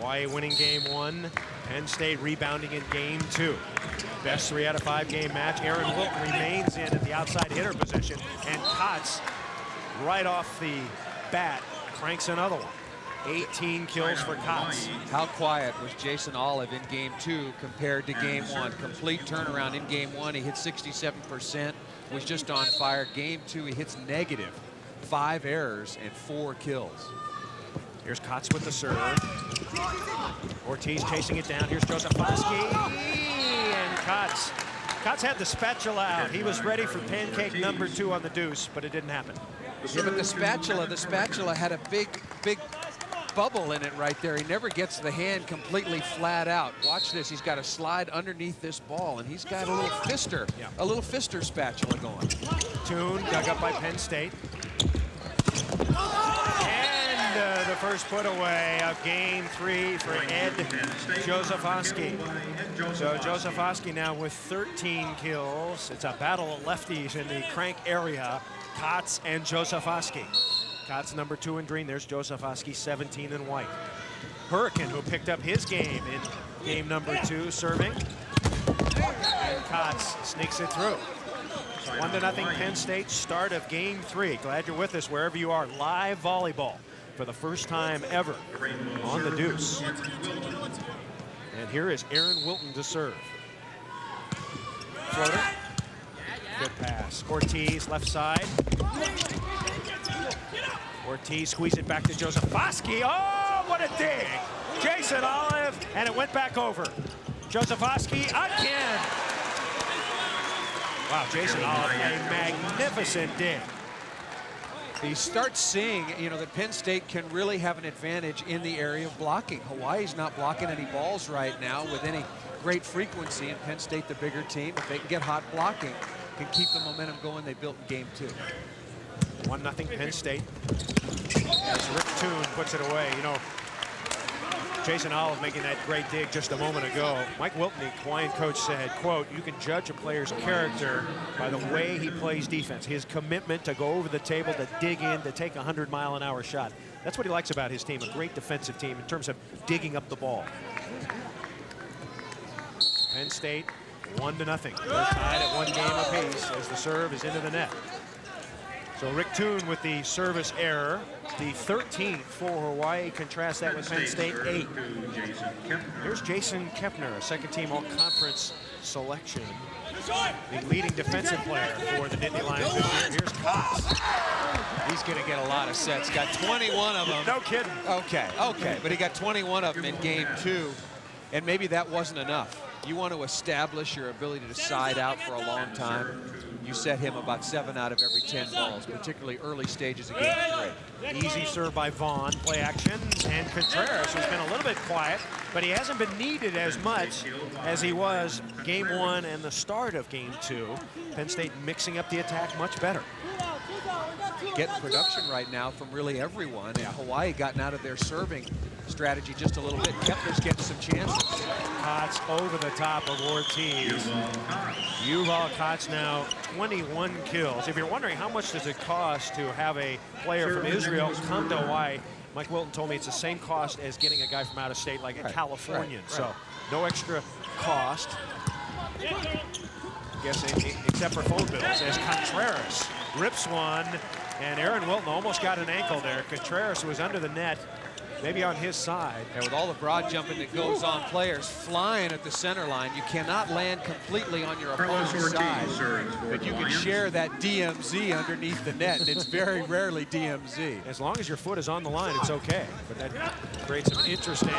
Hawaii winning game 1. Penn State rebounding in game 2. Best 3 out of 5 game match. Aaron Wilton remains in at the outside hitter position, and Kotz right off the bat cranks another one. 18 kills for Kotz. How quiet was Jason Olive in game 2 compared to game 1? Complete turnaround in game 1. He hit 67%, was just on fire. Game 2, he hits negative. 5 errors and 4 kills. Here's Kotz with the serve. Ortiz chasing it down. Here's Josephowski. And Kotz. Kotz had the spatula out. He was ready for pancake number 2 on the deuce, but it didn't happen. Yeah, but the spatula had a big bubble in it right there. He never gets the hand completely flat out. Watch this. He's got to slide underneath this ball, and he's got a little fister spatula going. Toon dug up by Penn State. And the first put away of game 3 for Ed Josephowski. So Josephowski now with 13 kills. It's a battle of lefties in the crank area. Kotz and Josephowski. Kotz number 2 in green. There's Josephowski 17 in white. Hurricane, who picked up his game in game number 2, serving. And Kotz sneaks it through. 1-0 Penn State, start of game 3. Glad you're with us wherever you are. Live volleyball for the first time ever on the deuce. And here is Aaron Wilton to serve. Floater. Good pass. Ortiz left side. Ortiz squeeze it back to Josephowski. Oh, what a dig! Jason Olive, and it went back over. Josephowski again. Wow, Jason Olive, a magnificent dig. You start seeing, that Penn State can really have an advantage in the area of blocking. Hawaii's not blocking any balls right now with any great frequency, and Penn State, the bigger team, if they can get hot blocking, can keep the momentum going they built in game 2. 1-0 Penn State. As Rick Toon puts it away. Jason Olive making that great dig just a moment ago. Mike Wilton, the Hawaiian coach, said, quote, "You can judge a player's character by the way he plays defense. His commitment to go over the table, to dig in, to take a 100-mile-an-hour shot." That's what he likes about his team, a great defensive team in terms of digging up the ball. Penn State 1-0. They're tied at 1 game apiece as the serve is into the net. So Rick Toon with the service error, the 13th for Hawaii. Contrast that with Penn State, 8. Here's Jason Kepner, a second-team all-conference selection. The leading defensive player for the Nittany Lions this year. Here's Kotz. He's going to get a lot of sets. Got 21 of them. No kidding. Okay, but he got 21 of them in game 2, and maybe that wasn't enough. You want to establish your ability to side out for a long time. You set him about 7 out of every 10 balls, particularly early stages of game 3. Easy serve by Vaughn, play action, and Contreras, who's been a little bit quiet, but he hasn't been needed as much as he was game 1 and the start of game 2. Penn State mixing up the attack much better. Getting production right now from really everyone, and Hawaii gotten out of their serving strategy just a little bit. Kepler's getting some chances. Kotz over the top of Ortiz. Yuval Kotz now 21 kills. If you're wondering how much does it cost to have a player from Israel come to Hawaii, Mike Wilton told me it's the same cost as getting a guy from out of state like a Californian. Right. So no extra cost. Guessing except for phone bills as Contreras rips one, and Aaron Wilton almost got an ankle there. Contreras was under the net, maybe on his side. And with all the broad jumping that goes on, players flying at the center line, you cannot land completely on your opponent's side, but you can share that DMZ underneath the net, and it's very rarely DMZ. As long as your foot is on the line, it's okay. But that creates some interesting,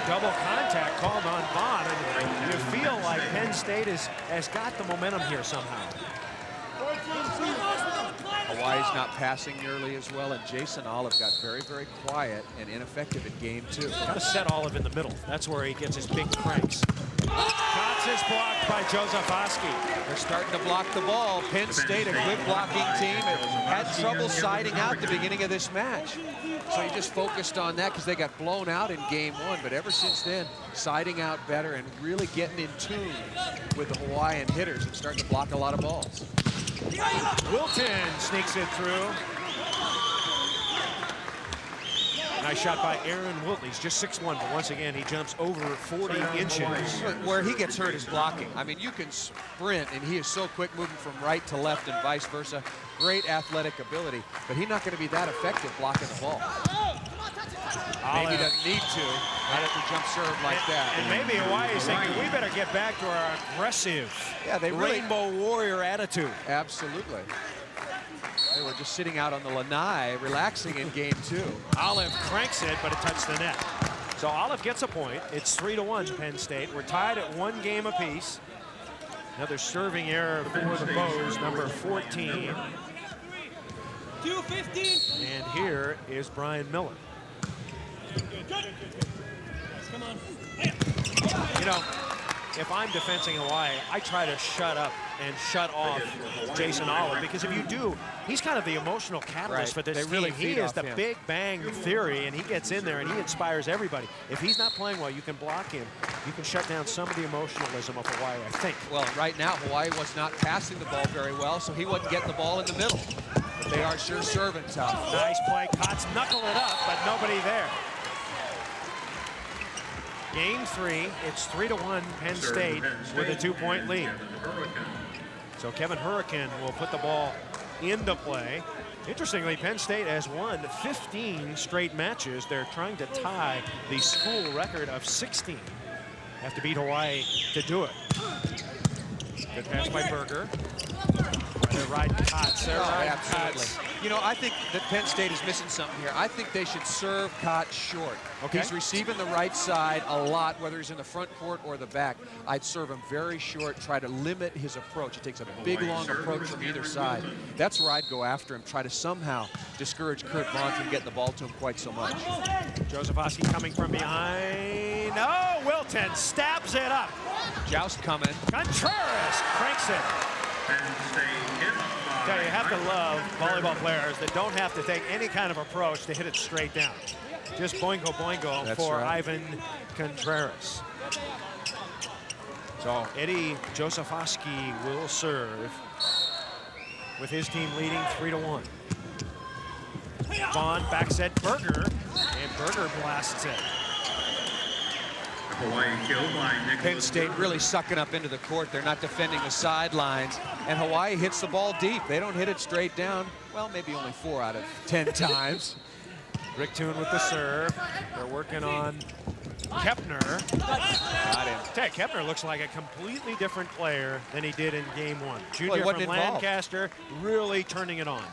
double contact called on Vaughn, and you feel like Penn State has got the momentum here somehow. Hawaii's not passing nearly as well, and Jason Olive got very, very quiet and ineffective in game 2. Got to set Olive in the middle. That's where he gets his big cranks. Kotz is blocked by Josephowski. They're starting to block the ball. Penn State, a good blocking team, had trouble siding out at the beginning of this match. So he just focused on that because they got blown out in game 1. But ever since then, siding out better and really getting in tune with the Hawaiian hitters and starting to block a lot of balls. Wilton sneaks it through. Nice shot by Aaron Wiltley. He's just 6'1", but once again, he jumps over 40 inches. Where he gets hurt is blocking. I mean, you can sprint, and he is so quick moving from right to left and vice versa. Great athletic ability, but he's not going to be that effective blocking the ball. Maybe doesn't need to. Not have to jump serve like that. And maybe Hawaii is thinking, we better get back to our aggressive Rainbow Warrior attitude. Absolutely. They were just sitting out on the lanai, relaxing in game 2. Olive cranks it, but it touched the net. So Olive gets a point. It's 3-1 Penn State. We're tied at 1 game apiece. Another serving error for the Bows, number 14. 2-15. And here is Brian Miller. Come on. You know, if I'm defending Hawaii, I try to shut up and shut off Jason Olive, because if you do, he's kind of the emotional catalyst for this team. He is the Big Bang Theory, and he gets in there and he inspires everybody. If he's not playing well, you can block him. You can shut down some of the emotionalism of Hawaii, I think. Well, right now, Hawaii was not passing the ball very well, so he wasn't getting the ball in the middle. But they are sure serving tough. Nice play. Kotz knuckle it up, but nobody there. Game 3, it's 3-1 Penn State with a 2-point lead. So Kevin Hurricane will put the ball into play. Interestingly, Penn State has won 15 straight matches. They're trying to tie the school record of 16. Have to beat Hawaii to do it. Good pass by Berger. They're riding Kotz. They're riding absolutely. You know, I think that Penn State is missing something here. I think they should serve Kotz short. Okay. He's receiving the right side a lot, whether he's in the front court or the back. I'd serve him very short, try to limit his approach. He takes a big, long approach from either side. That's where I'd go after him, try to somehow discourage Kurt Vaughn from getting the ball to him quite so much. Joseph coming from behind. Oh, Wilton stabs it up. Joust coming. Contreras cranks it. Tell you have to love volleyball players that don't have to take any kind of approach to hit it straight down. Just boingo boingo. That's for right. Ivan Contreras. So Eddie Josephoski will serve with his team leading 3-1. Vaughn back set Berger, and Berger blasts it. Penn State really sucking up into the court. They're not defending the sidelines. And Hawaii hits the ball deep. They don't hit it straight down. Well, maybe only 4 out of 10 times. Rick Toon with the serve. They're working on Kepner. Got him. Ted Kepner looks like a completely different player than he did in game 1. Junior from Lancaster, really turning it on.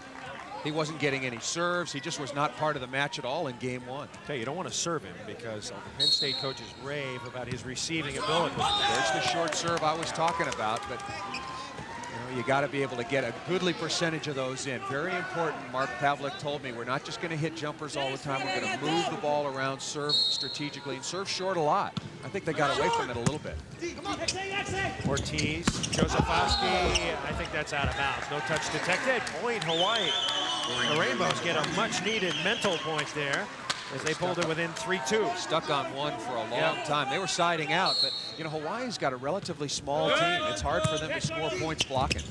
He wasn't getting any serves. He just was not part of the match at all in game 1. Tell you don't want to serve him because the Penn State coaches rave about his receiving ability. There's the short serve I was talking about, but you know, you got to be able to get a goodly percentage of those in. Very important. Mark Pavlik told me we're not just going to hit jumpers all the time. We're going to move the ball around, serve strategically, and serve short a lot. I think they got away from it a little bit. Ortiz, Josephoski, I think that's out of bounds. No touch detected. Point Hawaii. The Rainbows get a much-needed mental point there as they pulled it within 3-2. Stuck on one for a long time. They were siding out, but you know, Hawaii's got a relatively small team. It's hard for them to score points blocking.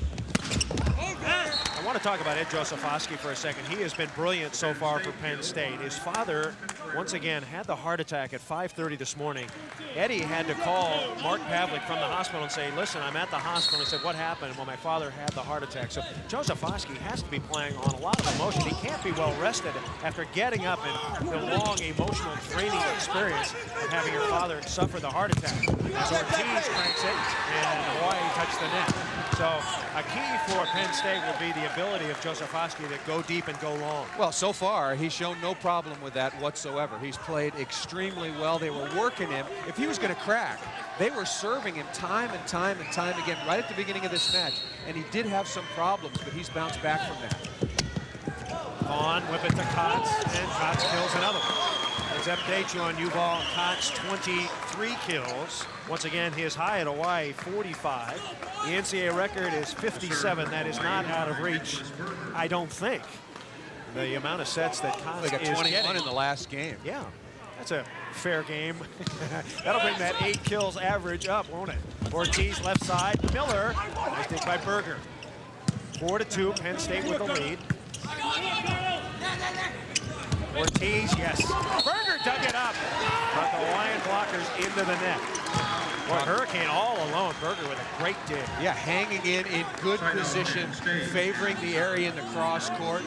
I want to talk about Ed Josephoski for a second. He has been brilliant so far for Penn State. His father, once again, had the heart attack at 5:30 this morning. Eddie had to call Mark Pavlik from the hospital and say, listen, I'm at the hospital. He said, what happened? Well, my father had the heart attack. So Josephoski has to be playing on a lot of emotion. He can't be well rested after getting up and the long emotional training experience of having your father suffer the heart attack. As Ortiz cranks it, and Hawaii touched the net. So a key for Penn State will be the ability of Josephoski to go deep and go long. Well, so far, he's shown no problem with that whatsoever. He's played extremely well. They were working him. If he was going to crack, they were serving him time and time and time again right at the beginning of this match. And he did have some problems, but he's bounced back from that. Vaughn, whip it to Kotz, and Kotz kills another one. Let's update you on Yuval Kotz, 23 kills. Once again, his high at Hawaii, 45. The NCAA record is 57. That is not out of reach, I don't think. The amount of sets that Kotz is getting. They got 21 in the last game. Yeah, that's a fair game. That'll bring that 8 kills average up, won't it? Ortiz left side, Miller, nice dig by Berger. 4-2, Penn State with the lead. Ortiz, yes, into the net. Boy, Hurricane all alone. Berger with a great dig. Yeah, hanging in good position, favoring the area in the cross court.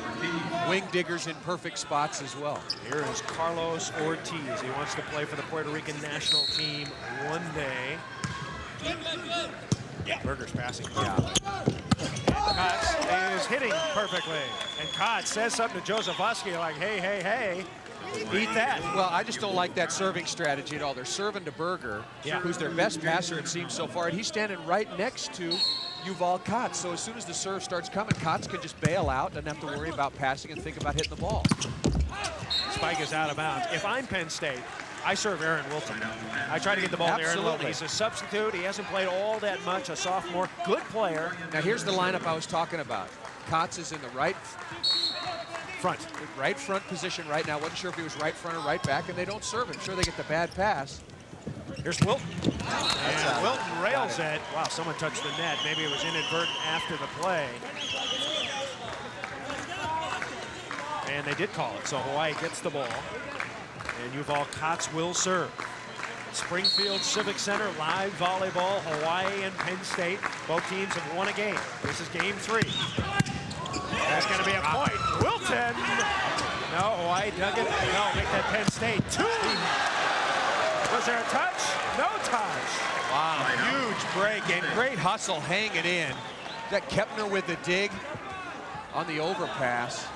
Wing diggers in perfect spots as well. Here is Carlos Ortiz. He wants to play for the Puerto Rican national team one day. Berger's passing. Yeah. And Kotz is hitting perfectly. And Kotz says something to Joseph Oski like, hey, hey, hey. Beat that. Well, I just don't like that serving strategy at all. They're serving to Berger, who's their best passer, it seems, so far. And he's standing right next to Yuval Kotz. So as soon as the serve starts coming, Kotz can just bail out, doesn't have to worry about passing and think about hitting the ball. Spike is out of bounds. If I'm Penn State, I serve Aaron Wilton. I try to get the ball to Aaron Wilton. He's a substitute. He hasn't played all that much, a sophomore. Good player. Now here's the lineup I was talking about. Kotz is in the right front position right now. Wasn't sure if he was right front or right back, and they don't serve him. Sure, they get the bad pass. Here's Wilton. And Wilton rails it. Wow, someone touched the net. Maybe it was inadvertent after the play. And they did call it, so Hawaii gets the ball. And Yuval Kotz will serve. Springfield Civic Center, live volleyball, Hawaii and Penn State. Both teams have won a game. This is game 3. That's going to be a point. Wilton. No, Hawaii dug it. No, make that Penn State. 2. Was there a touch? No touch. Wow, huge break and great hustle hanging in. Is that Kepner with the dig on the overpass?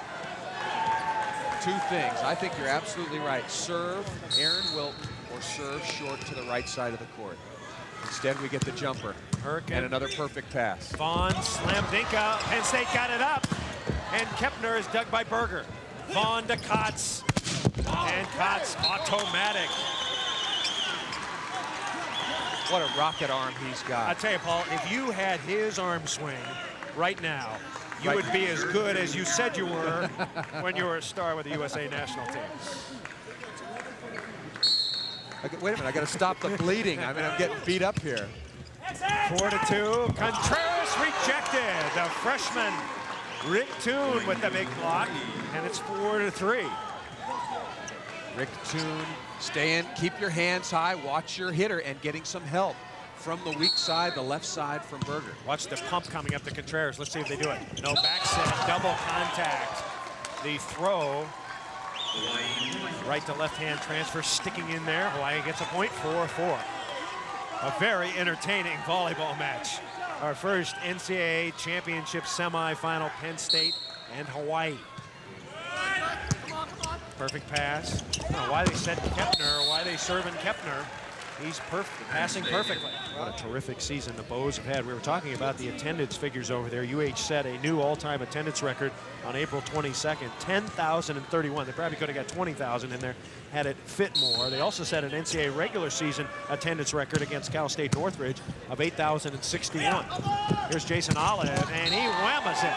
2 things. I think you're absolutely right. Serve Aaron Wilton or serve short to the right side of the court. Instead, we get the jumper. And another perfect pass. Vaughn slam dink out. Penn State got it up. And Kepner is dug by Berger. Vaughn to Kotz. And Kotz automatic. What a rocket arm he's got. I tell you, Paul, if you had his arm swing right now, you would be as good as you said you were when you were a star with the USA national team. Wait a minute, I got to stop the bleeding. I mean, I'm getting beat up here. 4-2. Contreras rejected. The freshman Rick Toon with the big block, and it's 4-3. Rick Toon, stay in, keep your hands high, watch your hitter, and getting some help from the weak side, the left side from Berger. Watch the pump coming up to Contreras. Let's see if they do it. No back set, double contact. The throw, right to left hand transfer, sticking in there. Hawaii gets a point, 4-4. A very entertaining volleyball match. Our first NCAA championship semifinal, Penn State and Hawaii. Perfect pass. I don't know why they sent Kepner, or why they serving Kepner. He's passing perfectly. What a terrific season the Bows have had. We were talking about the attendance figures over there. UH set a new all-time attendance record on April 22nd, 10,031. They probably could have got 20,000 in there had it fit more. They also set an NCAA regular season attendance record against Cal State Northridge of 8,061. Here's Jason Olive, and he whammies it.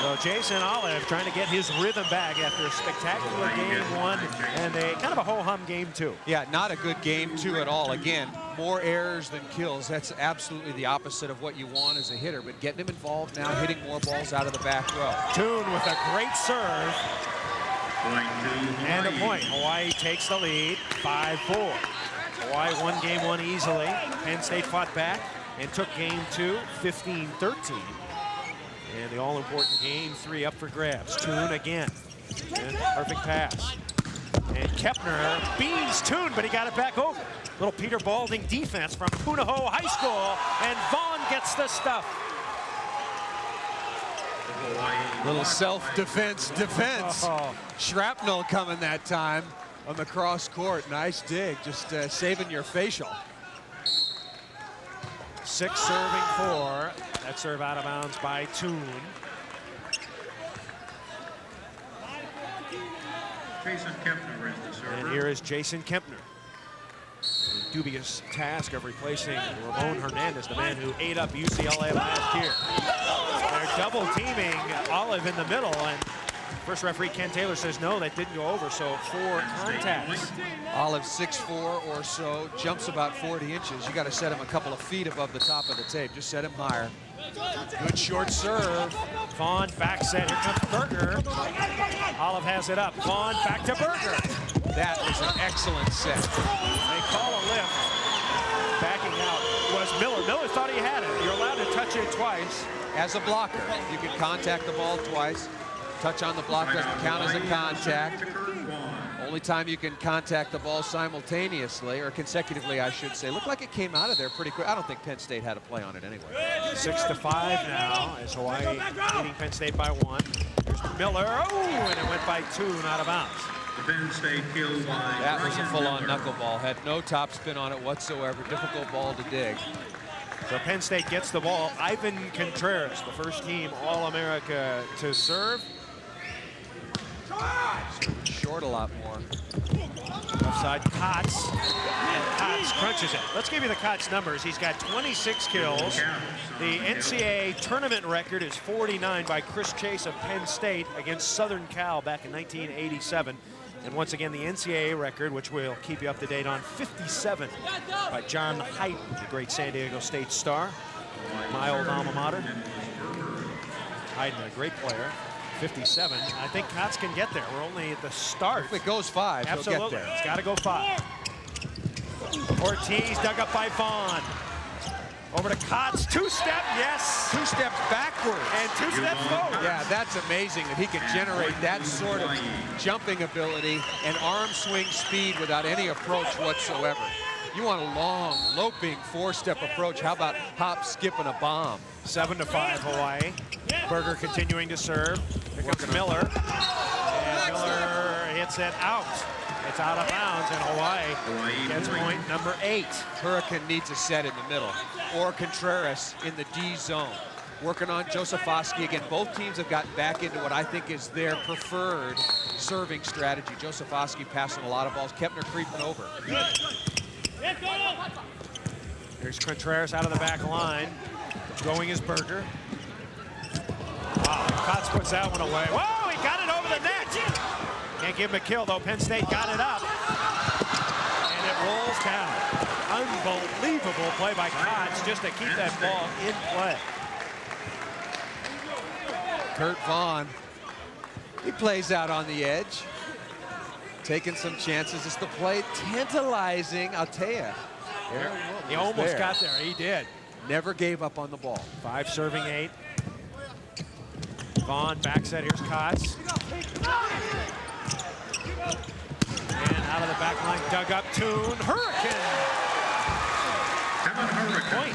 So Jason Olive trying to get his rhythm back after a spectacular game 1 and a kind of a ho-hum game 2. Yeah, not a good game 2 at all. Again, more errors than kills. That's absolutely the opposite of what you want as a hitter, but getting him involved now, hitting more balls out of the back row. Toon with a great serve. And a point. Hawaii takes the lead, 5-4. Hawaii won game 1 easily. Penn State fought back and took game 2, 15-13. And the all-important game 3 up for grabs. Toon again. And perfect pass. And Kepner beans Toon, but he got it back over. Little Peter Balding defense from Punahou High School. And Vaughn gets the stuff. Little self-defense defense. Shrapnel coming that time on the cross court. Nice dig, just saving your facial. 6 serving 4. That serve out of bounds by Toon. Jason Kempner is the server. And here is Jason Kempner. The dubious task of replacing Ramon Hernandez, the man who ate up UCLA last year. They're double teaming Olive in the middle, and first referee Ken Taylor says no, that didn't go over, so 4 contacts. Olive 6'4" or so, jumps about 40 inches. You got to set him a couple of feet above the top of the tape. Just set him higher. Good short serve. Vaughn back set. Here comes Berger. Olive has it up. Vaughn back to Berger. That was an excellent set. They call a lift. Backing out was Miller. Miller thought he had it. You're allowed to touch it twice. As a blocker, you can contact the ball twice. Touch on the block doesn't count as a contact. Only time you can contact the ball simultaneously, or consecutively, I should say. Looked like it came out of there pretty quick. I don't think Penn State had a play on it anyway. 6-5 now as Hawaii leading Penn State by 1. Here's Miller. Oh, and it went by 2, not out of bounds. Penn State killed by That was a full-on knuckleball. Had no topspin on it whatsoever. Difficult ball to dig. So Penn State gets the ball. Ivan Contreras, the first team All-America to serve. Short a lot more. Offside Kotz, and Kotz crunches it. Let's give you the Kotz numbers. He's got 26 kills. The NCAA tournament record is 49 by Chris Chase of Penn State against Southern Cal back in 1987. And once again, the NCAA record, which we'll keep you up to date on, 57 by John Hyden, the great San Diego State star, my old alma mater. Hyden, a great player. 57. I think Kotz can get there. We're only at the start. If it goes 5, absolutely, he'll get there. It's got to go 5. Ortiz dug up by Vaughn. Over to Kotz, 2-step, yes. 2 steps backward. And 2 steps forward. Yeah, that's amazing that he can generate that sort of jumping ability and arm swing speed without any approach whatsoever. You want a long, loping 4-step approach. How about hop, skip, and a bomb? 7-5 Hawaii. Berger continuing to serve. Here comes Miller. And Miller hits it out. It's out of bounds, and Hawaii gets point number 8. Hurricane needs a set in the middle, or Contreras in the D zone. Working on Josefowski again. Both teams have gotten back into what I think is their preferred serving strategy. Josefowski passing a lot of balls. Kepner creeping over. Here's Contreras out of the back line. Going is Berger. Wow, Kotz puts that one away. Whoa, he got it over the net. Can't give him a kill, though. Penn State got it up. And it rolls down. Unbelievable play by Kotz just to keep that ball in play. Kurt Vaughn, he plays out on the edge. Taking some chances. It's the play tantalizing, I'll tell you. He almost got there. He did. Never gave up on the ball. 5 serving 8. Vaughn back set. Here's Kotz. And out of the back line, dug up Toon. Hurricane. Point.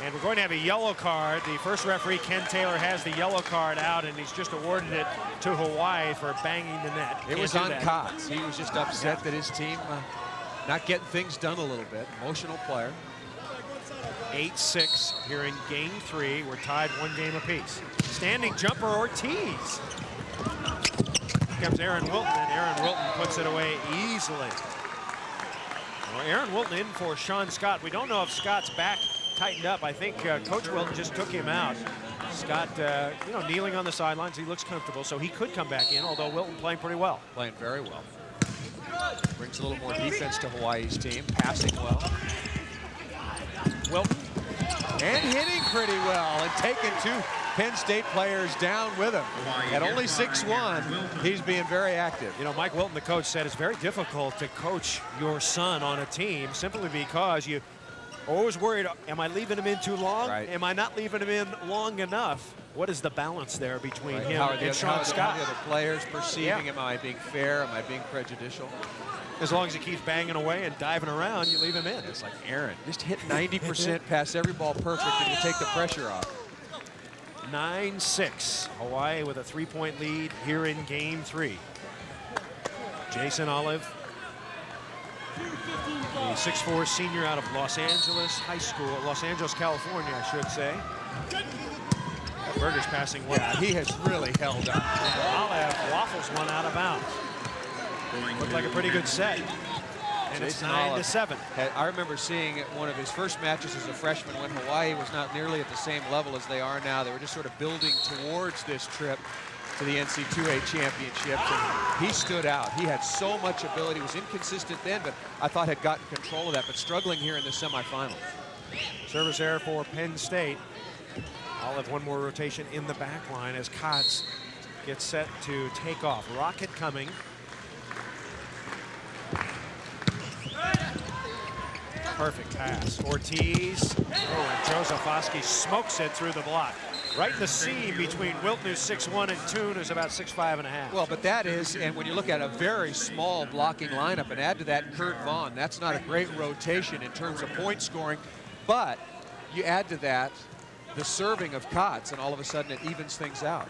And we're going to have a yellow card. The first referee, Ken Taylor, has the yellow card out, and he's just awarded it to Hawaii for banging the net. It was on Kotz. He was just upset that his team not getting things done a little bit. Emotional player. 8-6 here in game 3. We're tied 1 game apiece. Standing jumper Ortiz. Here comes Aaron Wilton, and Aaron Wilton puts it away easily. Well, Aaron Wilton in for Sean Scott. We don't know if Scott's back tightened up. I think Coach Wilton just took him out. Scott, kneeling on the sidelines. He looks comfortable, so he could come back in, although Wilton playing pretty well. Playing very well. Brings a little more defense to Hawaii's team. Passing well. Wilton. And hitting pretty well, and taking 2 Penn State players down with him. At only 6'1", he's being very active. You know, Mike Wilton, the coach, said it's very difficult to coach your son on a team simply because you always worried, am I leaving him in too long? Right. Am I not leaving him in long enough? What is the balance there between him and Sean Scott? How are the other players perceiving him? Am I being fair? Am I being prejudicial? As long as he keeps banging away and diving around, you leave him in. It's like Aaron. Just hit 90%, pass every ball perfect, and you take the pressure off. 9-6. Hawaii with a 3-point lead here in game 3. Jason Olive, the 6'4" senior out of Los Angeles High School, Los Angeles, California, I should say. Berger's passing well. Yeah, he has really held up. Olive waffles one out of bounds. Looked like a pretty good set. And it's 9-7. I remember seeing one of his first matches as a freshman when Hawaii was not nearly at the same level as they are now. They were just sort of building towards this trip to the NCAA championships, and he stood out. He had so much ability. He was inconsistent then, but I thought had gotten control of that, but struggling here in the semifinals. Service error for Penn State. Olive, one more rotation in the back line as Kotz gets set to take off. Rocket coming. Perfect pass. Ortiz. Oh, and Joseph smokes it through the block. Right in the seam between Wilton, who's 6'1", and Toon, who's about 6'5½. Well, but that is, and when you look at a very small blocking lineup, and add to that Kurt Vaughn, that's not a great rotation in terms of point scoring, but you add to that the serving of Kotz, and all of a sudden it evens things out.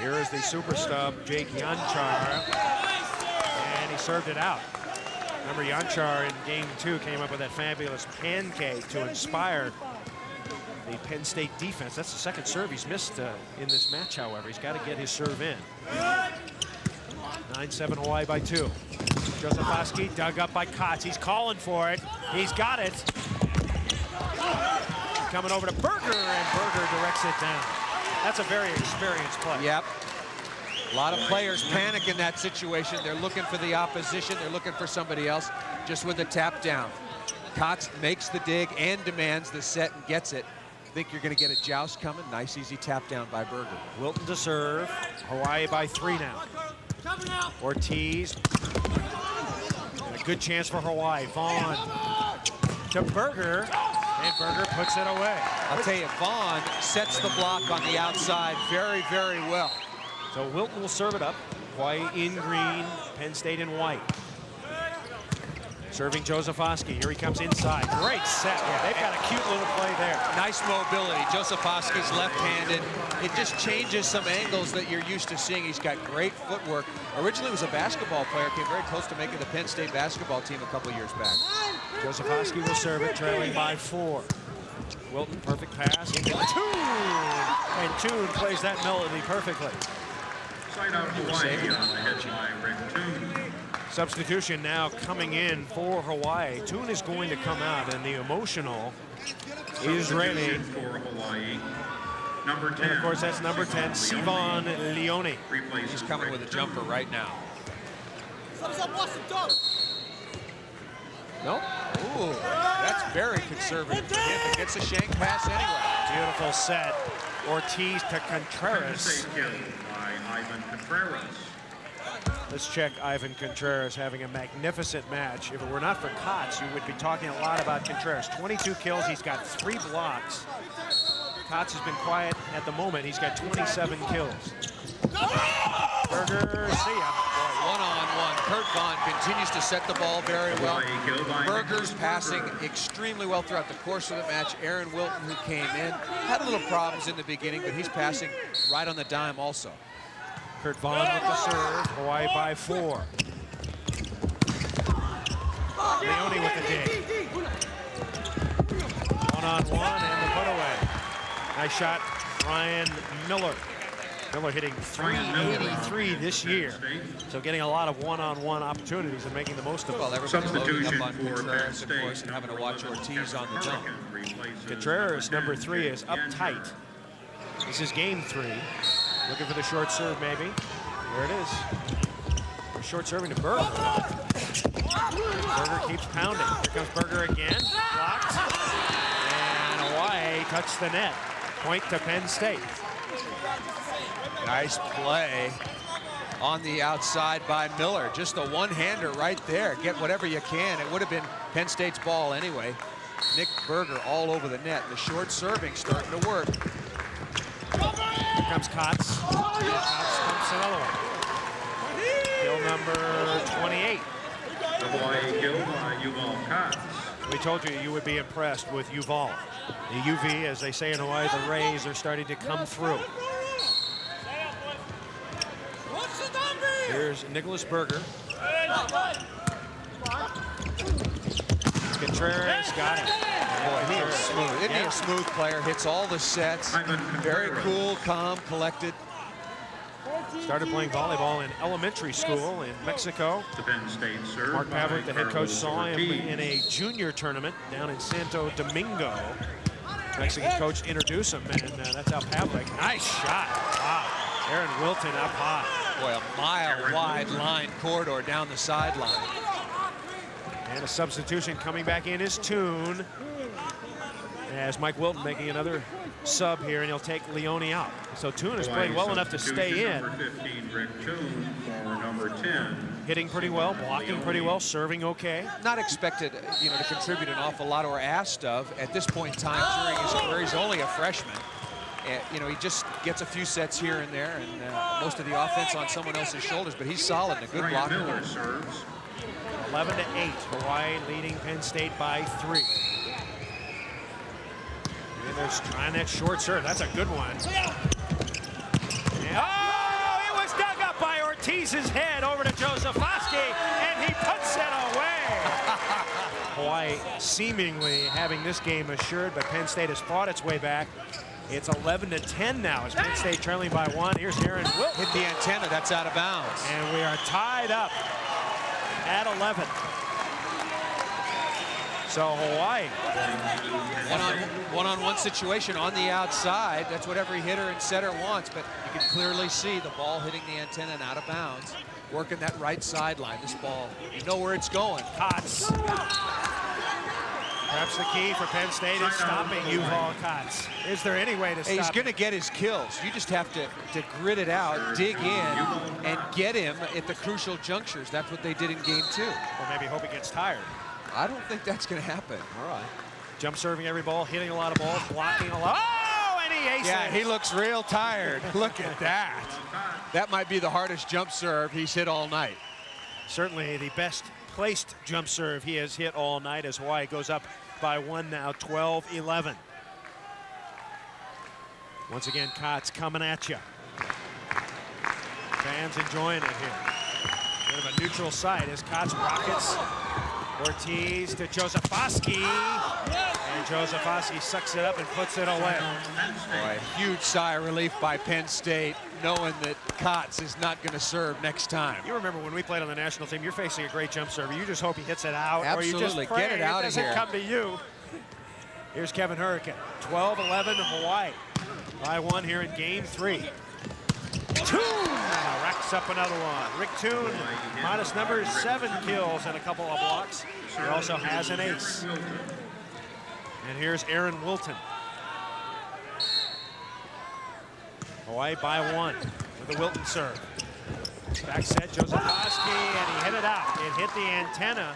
Here is the super stub, Jake Yanchar, and he served it out. Remember, Yanchar in game 2 came up with that fabulous pancake to inspire the Penn State defense. That's the second serve he's missed in this match, however. He's got to get his serve in. 9-7 Hawaii by 2. Joseph dug up by Kotz. He's calling for it. He's got it. Coming over to Berger, and Berger directs it down. That's a very experienced play. Yep. A lot of players panic in that situation. They're looking for the opposition. They're looking for somebody else just with a tap down. Kotz makes the dig and demands the set and gets it. Think you're going to get a joust coming. Nice, easy tap down by Berger. Wilton to serve. Hawaii by 3 now. Ortiz. And a good chance for Hawaii. Vaughn to Berger. And Berger puts it away. I'll tell you, Vaughn sets the block on the outside very, very well. So Wilton will serve it up. Hawaii in green, Penn State in white. Serving Joseph. Here he comes inside. Great set. Yeah, they've got a cute little play there. Nice mobility. Joseph left-handed. It just changes some angles that you're used to seeing. He's got great footwork. Originally was a basketball player. Came very close to making the Penn State basketball team a couple years back. Joseph will serve it, trailing by 4. Wilton, perfect pass into Toon. And Toon plays that melody perfectly. Side out Hawaii on the head by Rick Toon. Substitution now coming in for Hawaii. Toon is going to come out, and the emotional is ready. For Hawaii. Number 10. And of course, that's number 10, Sivan Leone. He's coming with a jumper right now. No? Ooh, that's very conservative for him. It gets a shank pass anyway. Beautiful set. Ortiz to Contreras. By Ivan Contreras. Let's check Ivan Contreras having a magnificent match. If it were not for Kotz, you would be talking a lot about Contreras. 22 kills, he's got 3 blocks. Kotz has been quiet at the moment. He's got 27 kills. Berger, see ya. One-on-one. Kurt Vaughn continues to set the ball very well. Berger's passing extremely well throughout the course of the match. Aaron Wilton, who came in, had a little problems in the beginning, but he's passing right on the dime also. Kurt Vaughn with the serve. Hawaii by 4. Leone with the dig. One-on-one and the put-away. Nice shot, Ryan Miller. Miller hitting .383 this year. So getting a lot of one-on-one opportunities and making the most of it. Well, everybody's loading up on Contreras, of course, and having to watch Ortiz on the jump. Contreras, number 3, is up tight. This is game 3. Looking for the short serve, maybe. There it is. Short serving to Berger. Berger keeps pounding. Here comes Berger again. Blocked. And Hawaii touched the net. Point to Penn State. Nice play on the outside by Miller. Just a one-hander right there. Get whatever you can. It would have been Penn State's ball anyway. Nick Berger all over the net. The short serving starting to work. Here comes Kotz. Kotz pumps another one. Kill number 28. Hawaii kill by Yuval Kotz. We told you you would be impressed with Yuval. The UV, as they say in Hawaii, the rays are starting to come through. Here's Nicholas Berger. Contreras got it. Boy, he is smooth. Isn't he a smooth player? Hits all the sets. Very cool, calm, collected. Started playing volleyball in elementary school in Mexico. Mark Pavlik, the head coach, saw him in a junior tournament down in Santo Domingo. Mexican coach introduced him, and that's how Pavlik. Nice shot. Wow. Aaron Wilton up high. Boy, a mile-wide line corridor down the sideline. And a substitution coming back in is Toon. As Mike Wilton making another sub here, and he'll take Leone out. So Toon has played well enough to stay in. Number 15, Rick Toon, for number 10. Hitting pretty well, blocking pretty well, serving okay. Not expected, you know, to contribute an awful lot, or asked of at this point in time during his career. He's only a freshman. You know, he just gets a few sets here and there, and most of the offense on someone else's shoulders, but he's solid and a good blocker. Miller serves. 11-8, Hawaii leading Penn State by 3. And they're trying that short serve. That's a good one. And, oh, it was dug up by Ortiz's head over to Josephoski, and he puts it away. Hawaii seemingly having this game assured, but Penn State has fought its way back. It's 11-10 now as Penn State trailing by 1. Here's Aaron Wilt. Hit the antenna, that's out of bounds. And we are tied up at 11. So Hawaii. One-on-one situation on the outside. That's what every hitter and setter wants, but you can clearly see the ball hitting the antenna and out of bounds. Working that right sideline. This ball, you know where it's going. Kotz. Perhaps the key for Penn State is stopping Yuval Kotz. Is there any way to stop He's going to get his kills. You just have to grit it out, dig in, and get him at the crucial junctures. That's what they did in game 2. Or maybe hope he gets tired. I don't think that's going to happen. All right. Jump serving every ball, hitting a lot of balls, blocking a lot. Oh, and he aces. Yeah, he looks real tired. Look at that. That might be the hardest jump serve he's hit all night. Certainly the best placed jump serve he has hit all night as Hawaii goes up by 1 now, 12-11. Once again, Kotz coming at you. Fans enjoying it here. Bit of a neutral site as Kotz rockets Ortiz to Josephoski. And Josephoski sucks it up and puts it away. Boy, huge sigh of relief by Penn State, knowing that Kotz is not going to serve next time. You remember when we played on the national team, you're facing a great jump server. You just hope he hits it out. Absolutely. Or you just pray Get it out of here. doesn't come to you. Here's Kevin Hurricane. 12-11 Hawaii. By 1 here in game 3. Toon racks up another one. Rick Toon, modest numbers, 7 kills and a couple of blocks. He also has an ace. And here's Aaron Wilton. Hawaii by 1 with a Wilton serve. Back set, Josephoski, and he hit it out. It hit the antenna.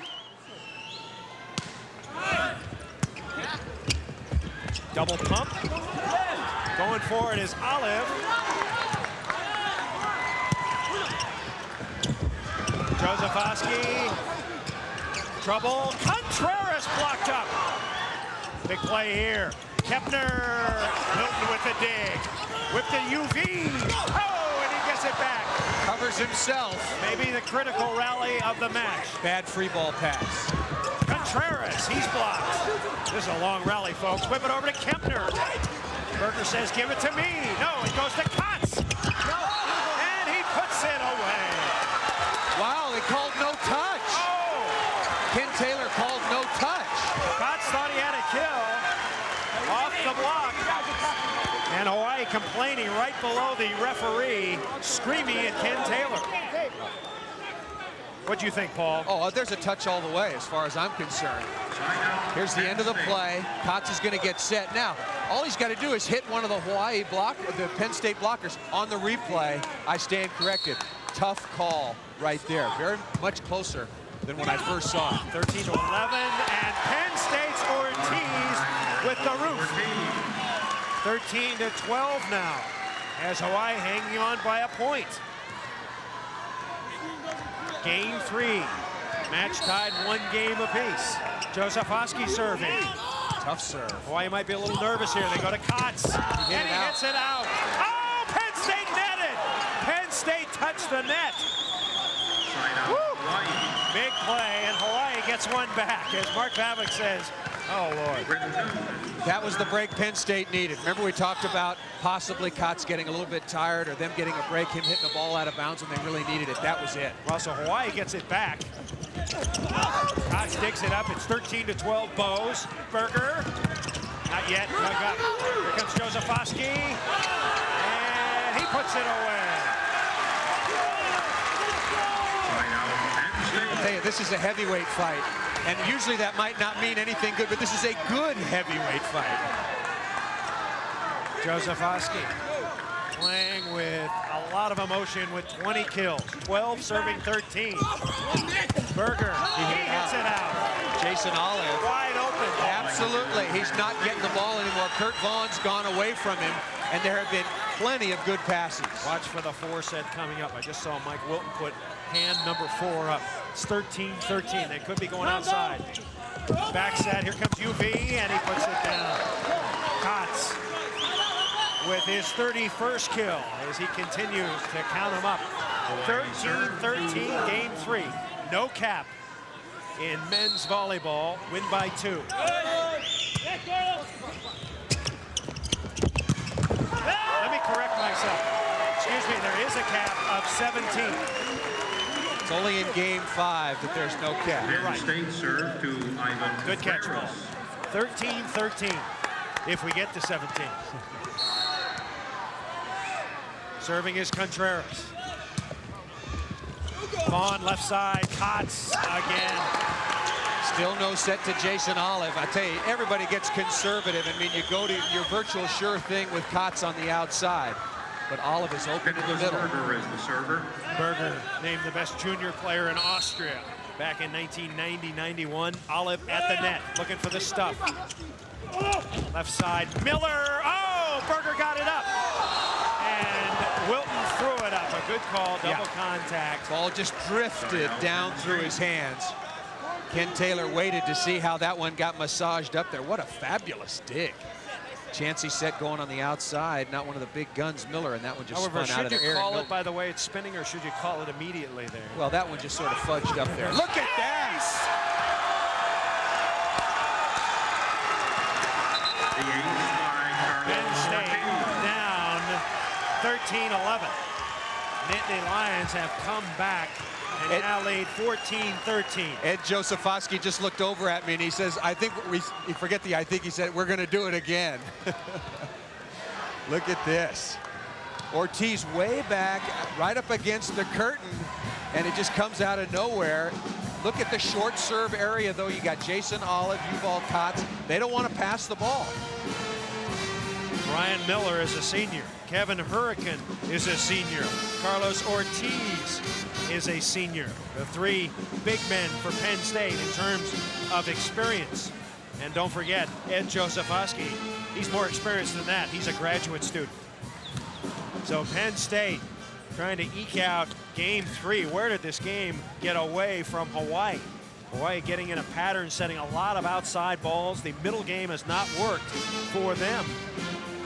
Double pump. Going for it is Olive. Josephoski. Trouble. Contreras blocked up. Big play here. Kepner. Milton with the dig. Whipped to UV. Oh, and he gets it back. Covers himself. Maybe the critical rally of the match. Bad free ball pass. Contreras, he's blocked. This is a long rally, folks. Whip it over to Kepner. Berger says, give it to me. No, it goes to Kotz. And he puts it away. Wow, they called no touch. Oh! Ken Taylor called no touch. Kotz thought he had a kill. Off the block. And Hawaii complaining right below the referee, screaming at Ken Taylor. What do you think, Paul? Oh, there's a touch all the way as far as I'm concerned. Here's the end of the play. Kotz is going to get set. Now, all he's got to do is hit one of the the Penn State blockers. On the replay, I stand corrected. Tough call right there. Very much closer than when I first saw it. 13-11, and Penn State's Ortiz with the roof. 13-12 now, as Hawaii hanging on by a point. Game 3, match tied 1 game apiece. Josephoski serving. Tough serve. Hawaii might be a little nervous here. They go to Kotz, and he hits it out. Oh, Penn State netted! Penn State touched the net. Woo! Big play, and Hawaii gets one back, as Mark Pavlik says, oh, Lord. That was the break Penn State needed. Remember we talked about possibly Kotz getting a little bit tired or them getting a break, him hitting the ball out of bounds when they really needed it. That was it. Well, so Hawaii gets it back. Kotz digs it up. It's 13-12 Bose. Berger. Not yet. Here comes Josephoski. And he puts it away. I'll tell you, this is a heavyweight fight. And usually that might not mean anything good, but this is a good heavyweight fight. Josephoski playing with a lot of emotion with 20 kills, 12 serving 13. Berger, he gets it out. Jason Olive. Wide open. Absolutely, he's not getting the ball anymore. Kurt Vaughn's gone away from him, and there have been plenty of good passes. Watch for the 4 set coming up. I just saw Mike Wilton put hand number 4 up. It's 13-13. They could be going outside. Back set, here comes UV, and he puts it down. Kotz with his 31st kill as he continues to count them up. 13-13, game 3. No cap in men's volleyball. Win by 2. Let me correct myself. Excuse me, there is a cap of 17. It's only in game 5 that there's no cap. Penn State serve to Ivan. Good catch, Ross. 13-13 if we get to 17. Serving is Contreras. Vaughn left side, Kotz again. Still no set to Jason Olive. I tell you, everybody gets conservative. I mean, you go to your virtual sure thing with Kotz on the outside, but Olive is open in the middle. Berger is the server. Berger named the best junior player in Austria back in 1990-91. Olive at the net, looking for the stuff. Left side, Miller. Oh, Berger got it up. And Wilton threw it up. A good call, double contact. Ball just drifted down through his hands. Ken Taylor waited to see how that one got massaged up there. What a fabulous dig. Chancy set going on the outside, not one of the big guns, Miller, and that one just However, spun out of the air. should you call it, by the way, it's spinning, or should you call it immediately there? Well, that one just sort of fudged up there. Look at that! The Penn State down 13-11. Nittany Lions have come back and now lead 14-13. Ed Josephoski just looked over at me and he says, I think he said, we're going to do it again. Look at this. Ortiz way back, right up against the curtain, and it just comes out of nowhere. Look at the short serve area, though. You got Jason Olive, Yuval Kotz. They don't want to pass the ball. Brian Miller is a senior. Kevin Hurricane is a senior. Carlos Ortiz is a senior. The 3 big men for Penn State in terms of experience. And don't forget, Ed Josephoski, he's more experienced than that. He's a graduate student. So Penn State trying to eke out game 3. Where did this game get away from Hawaii? Hawaii getting in a pattern, setting a lot of outside balls. The middle game has not worked for them.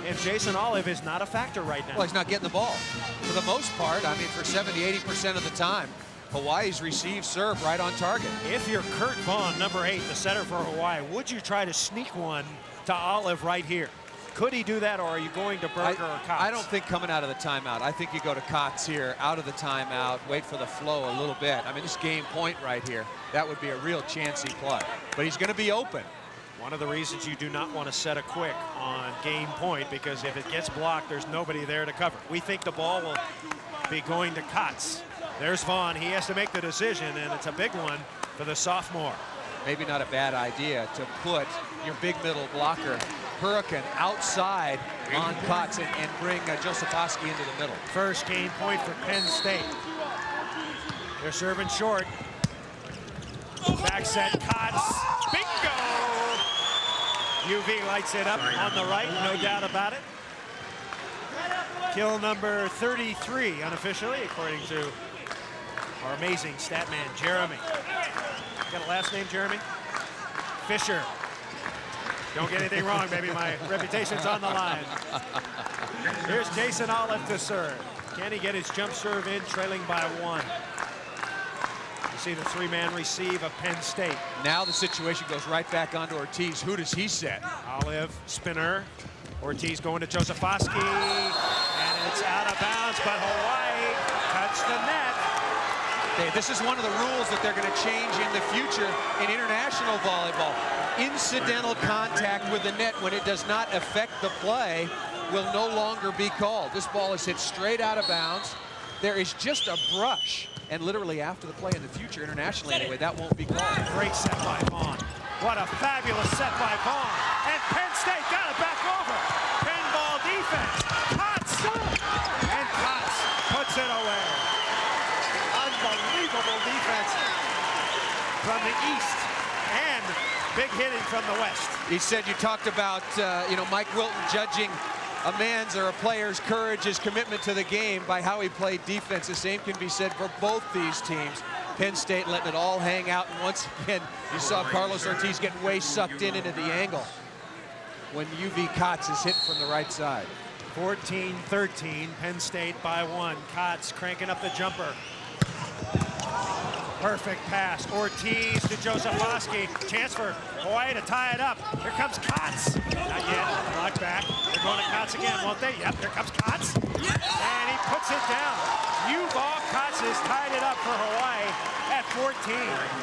And Jason Olive is not a factor right now. Well, he's not getting the ball. For the most part, I mean, for 70–80% of the time, Hawaii's received serve right on target. If you're Kurt Vaughn, number 8, the setter for Hawaii, would you try to sneak one to Olive right here? Could he do that, or are you going to Berger or Kotz? I don't think coming out of the timeout. I think you go to Kotz here, out of the timeout, wait for the flow a little bit. I mean, this game point right here, that would be a real chancy play. But he's going to be open. One of the reasons you do not want to set a quick on game point, because if it gets blocked, there's nobody there to cover. We think the ball will be going to Kotz. There's Vaughn. He has to make the decision, and it's a big one for the sophomore. Maybe not a bad idea to put your big middle blocker, Hurricane, outside on Kotz and bring Josephoski into the middle. First game point for Penn State. They're serving short. Back set, Kotz. Bingo! UV lights it up on the right, no doubt about it. Kill number 33, unofficially, according to our amazing stat man, Jeremy. Got a last name, Jeremy? Fisher. Don't get anything wrong, baby. My reputation's on the line. Here's Jason Olive to serve. Can he get his jump serve in, trailing by 1? You see the 3-man receive of Penn State. Now the situation goes right back onto Ortiz. Who does he set? Olive, spinner. Ortiz going to Josephoski, and it's out of bounds, but Hawaii cuts the net. Okay, this is one of the rules that they're going to change in the future in international volleyball. Incidental contact with the net when it does not affect the play will no longer be called. This ball is hit straight out of bounds. There is just a brush, and literally after the play in the future, internationally anyway, that won't be called. Great set by Vaughn. What a fabulous set by Vaughn. And Penn State got it back over. Penn ball defense. defense. Kotz! And Kotz puts it away. Unbelievable defense from the east and big hitting from the west. He said you talked about, Mike Wilton judging a man's or a player's courage, his commitment to the game by how he played defense. The same can be said for both these teams. Penn State letting it all hang out, and once again, you saw Carlos Ortiz getting way sucked into the angle when UV Kotz is hitting from the right side. 14-13, Penn State by 1. Kotz cranking up the jumper. Perfect pass. Ortiz to Josephoski. Chance for Hawaii to tie it up. Here comes Kotz. Not yet. Block back. They're going to Kotz again, won't they? Yep, here comes Kotz. And he puts it down. Yuval Kotz has tied it up for Hawaii at 14.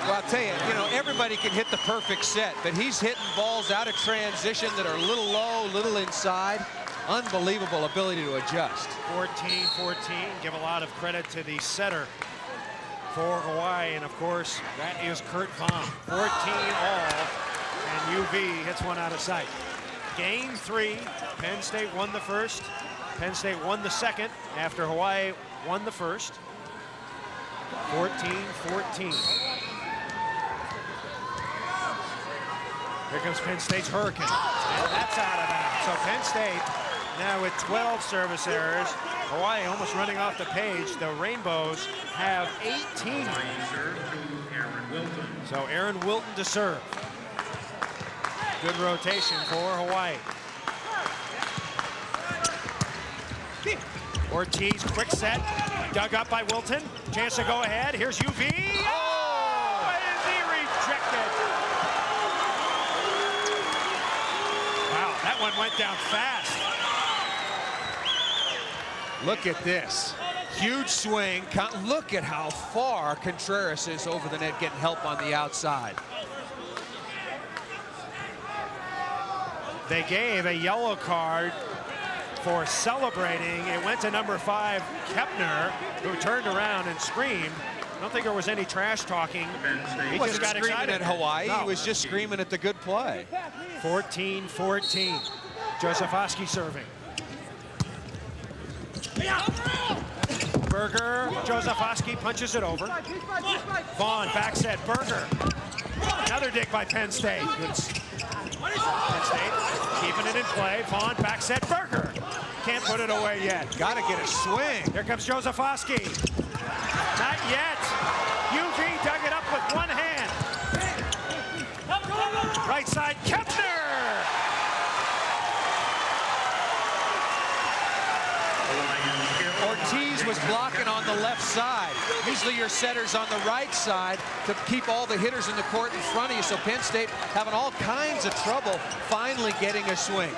Well, I'll tell you, everybody can hit the perfect set, but he's hitting balls out of transition that are a little low, little inside. Unbelievable ability to adjust. 14-14. Give a lot of credit to the setter for Hawaii, and of course, that is Kurt Vaughn. 14 all, and UV hits one out of sight. Game 3, Penn State won the first. Penn State won the second after Hawaii won the first. 14-14. Here comes Penn State's Hurricane, and that's out of bounds. So Penn State now with 12 service errors. Hawaii almost running off the page. The Rainbows have 18. So Aaron Wilton to serve. Good rotation for Hawaii. Ortiz, quick set, dug up by Wilton. Chance to go ahead. Here's UV. Oh! Is he rejected? Wow, that one went down fast. Look at this. Huge swing. Look at how far Contreras is over the net getting help on the outside. They gave a yellow card for celebrating. It went to number 5, Kepner, who turned around and screamed. I don't think there was any trash talking. He just got screaming excited. at Hawaii. No. He was just screaming at the good play. 14-14. Josephoski serving. Berger, Josephoski punches it over. Vaughn, back set, Berger. Another dig by Penn State. Penn State keeping it in play. Vaughn, back set, Berger. Can't put it away yet. Got to get a swing. Here comes Josephoski. Not yet. UV dug it up with one hand. Right side, Kepner. Ortiz was blocking on the left side. Usually your setter's on the right side to keep all the hitters in the court in front of you. So Penn State having all kinds of trouble finally getting a swing.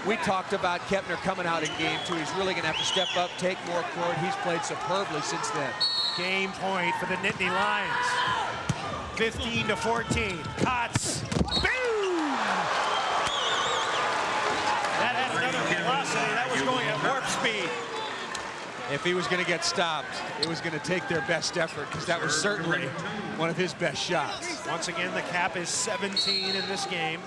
We talked about Kepner coming out in game 2. He's really going to have to step up, take more court. He's played superbly since then. Game point for the Nittany Lions. 15-14. Kotz. Boom! That had another velocity. That was going at warp speed. If he was going to get stopped, it was going to take their best effort, because that was certainly one of his best shots. Once again, the cap is 17 in this game.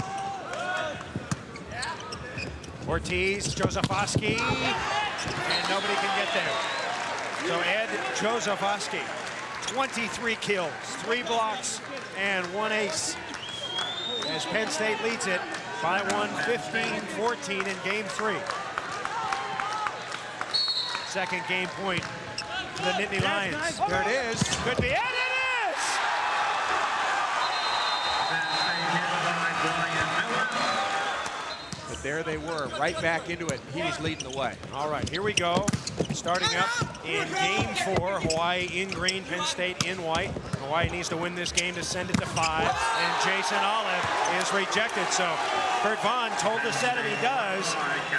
Ortiz, Josephoski, and nobody can get there. So Ed Josephoski, 23 kills, 3 blocks, and 1 ace, as Penn State leads it by 1, 15-14 in game 3. Second game point for the Nittany Lions. There it is. Could be, and it is! But there they were, right back into it. He was leading the way. All right, here we go. Starting up in game 4, Hawaii in green, Penn State in white. Hawaii needs to win this game to send it to 5, and Jason Olive is rejected. So Kurt Vaughn told the set that he does,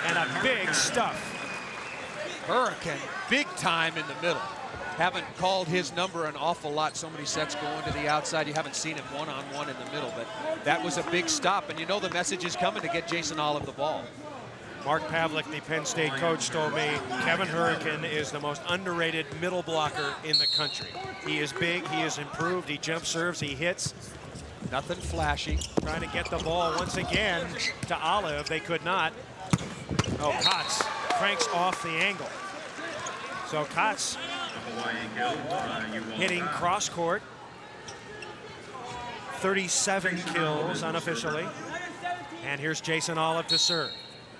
and a big stuff. Hurricane, big time in the middle. Haven't called his number an awful lot. So many sets going to the outside. You haven't seen him one-on-one in the middle, but that was a big stop. And you know the message is coming to get Jason Olive the ball. Mark Pavlik, the Penn State coach, told me Kevin Hurricane is the most underrated middle blocker in the country. He is big, he is improved, he jump serves, he hits. Nothing flashy. Trying to get the ball once again to Olive. They could not. Oh, Kotz cranks off the angle. So Kotz hitting cross court. 37 kills unofficially. And here's Jason Olive to serve.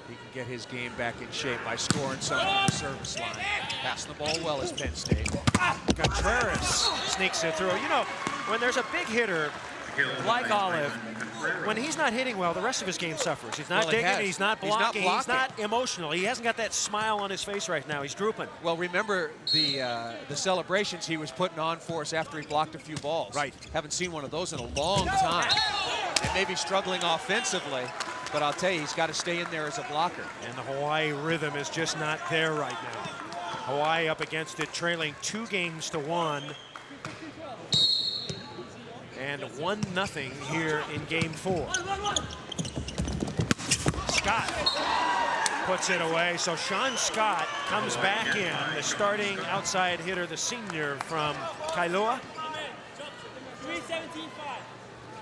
He can get his game back in shape by scoring some from the service line. Passing the ball well as Penn State. Contreras sneaks it through. You know, when there's a big hitter like Olive, when he's not hitting well, the rest of his game suffers. He's not digging, he's not blocking, he's not emotional. He hasn't got that smile on his face right now. He's drooping. Well, remember the celebrations he was putting on for us after he blocked a few balls. Right. Haven't seen one of those in a long time. And maybe struggling offensively, but I'll tell you, he's got to stay in there as a blocker. And the Hawaii rhythm is just not there right now. Hawaii up against it, trailing 2-1. And 1-0 here in game 4. Scott puts it away. So Sean Scott comes back in, the starting outside hitter, the senior from Kailua.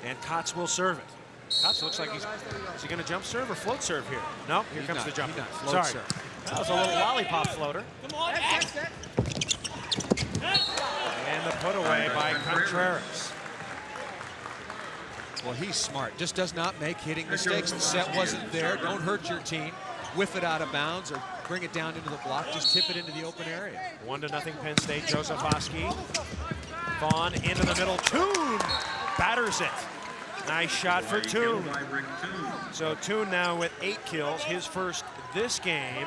And Kotz will serve it. Kotz looks like is he going to jump serve or float serve here? No, here comes the jump. Sorry. Serve. That was a little lollipop floater. And the put away by Contreras. Well, he's smart. Just does not make hitting mistakes. The set wasn't there. Don't hurt your team. Whiff it out of bounds or bring it down into the block. Just tip it into the open area. 1-0 Penn State. Joseph Oski. Vaughn into the middle. Toon batters it. Nice shot for Toon. So Toon now with 8 kills, his first this game.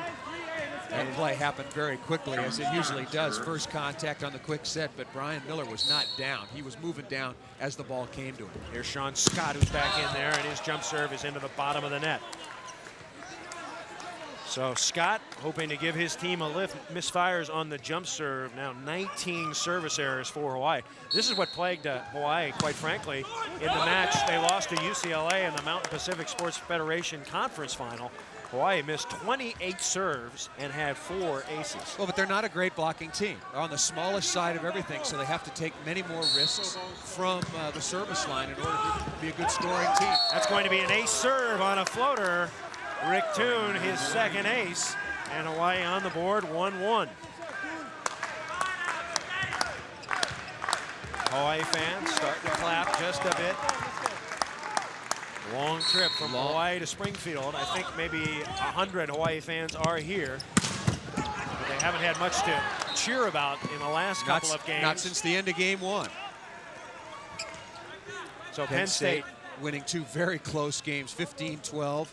That play happened very quickly, as it usually does. First contact on the quick set, but Brian Miller was not down. He was moving down as the ball came to him. Here's Sean Scott, who's back in there, and his jump serve is into the bottom of the net. So Scott hoping to give his team a lift, misfires on the jump serve. Now 19 service errors for Hawaii. This is what plagued Hawaii, quite frankly, in the match. They lost to UCLA in the Mountain Pacific Sports Federation Conference Final. Hawaii missed 28 serves and had 4 aces. Well, but they're not a great blocking team. They're on the smallest side of everything, so they have to take many more risks from the service line in order to be a good scoring team. That's going to be an ace serve on a floater. Rick Toon, his second ace, and Hawaii on the board, 1-1. Hawaii fans starting to clap just a bit. Long trip from Hawaii to Springfield. I think maybe 100 Hawaii fans are here. But they haven't had much to cheer about in the last couple of games. Not since the end of game 1. So Penn State winning 2 very close games, 15-12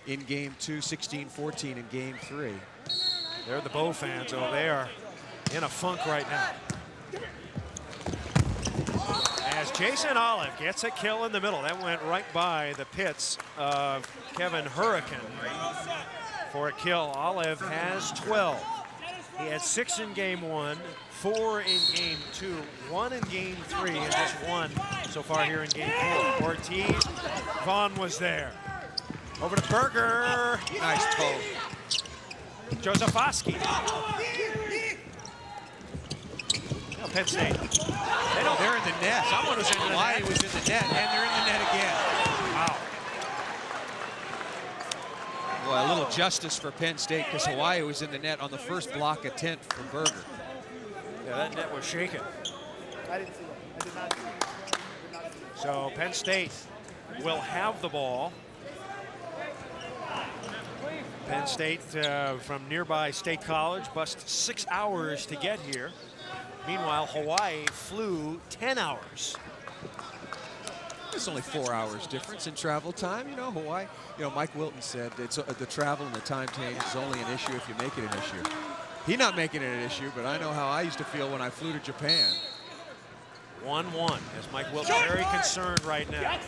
in game 2, 16-14 in game 3. They're the Bow fans, oh, they are in a funk right now. As Jason Olive gets a kill in the middle. That went right by the pits of Kevin Hurricane for a kill. Olive has 12. He had 6 in game 1, 4 in game 2, 1 in game 3, and just 1 so far here in game 4. Ortiz, Vaughn was there. Over to Berger. Nice toe. Joseph Oski. Penn State. They're in the net. Someone was in the net. Was in the net, and they're in the net again. Wow. Boy, a little justice for Penn State, because Hawaii was in the net on the first block attempt from Berger. Yeah, that net was shaken. I didn't see that. I did not see it. So Penn State will have the ball. Penn State from nearby State College bust 6 hours to get here. Meanwhile, Hawaii flew 10 hours. It's only 4 hours difference in travel time. You know, Hawaii, you know, Mike Wilton said it's the travel and the time change is only an issue if you make it an issue. He's not making it an issue, but I know how I used to feel when I flew to Japan. 1-1 as Mike Wilton very concerned right now.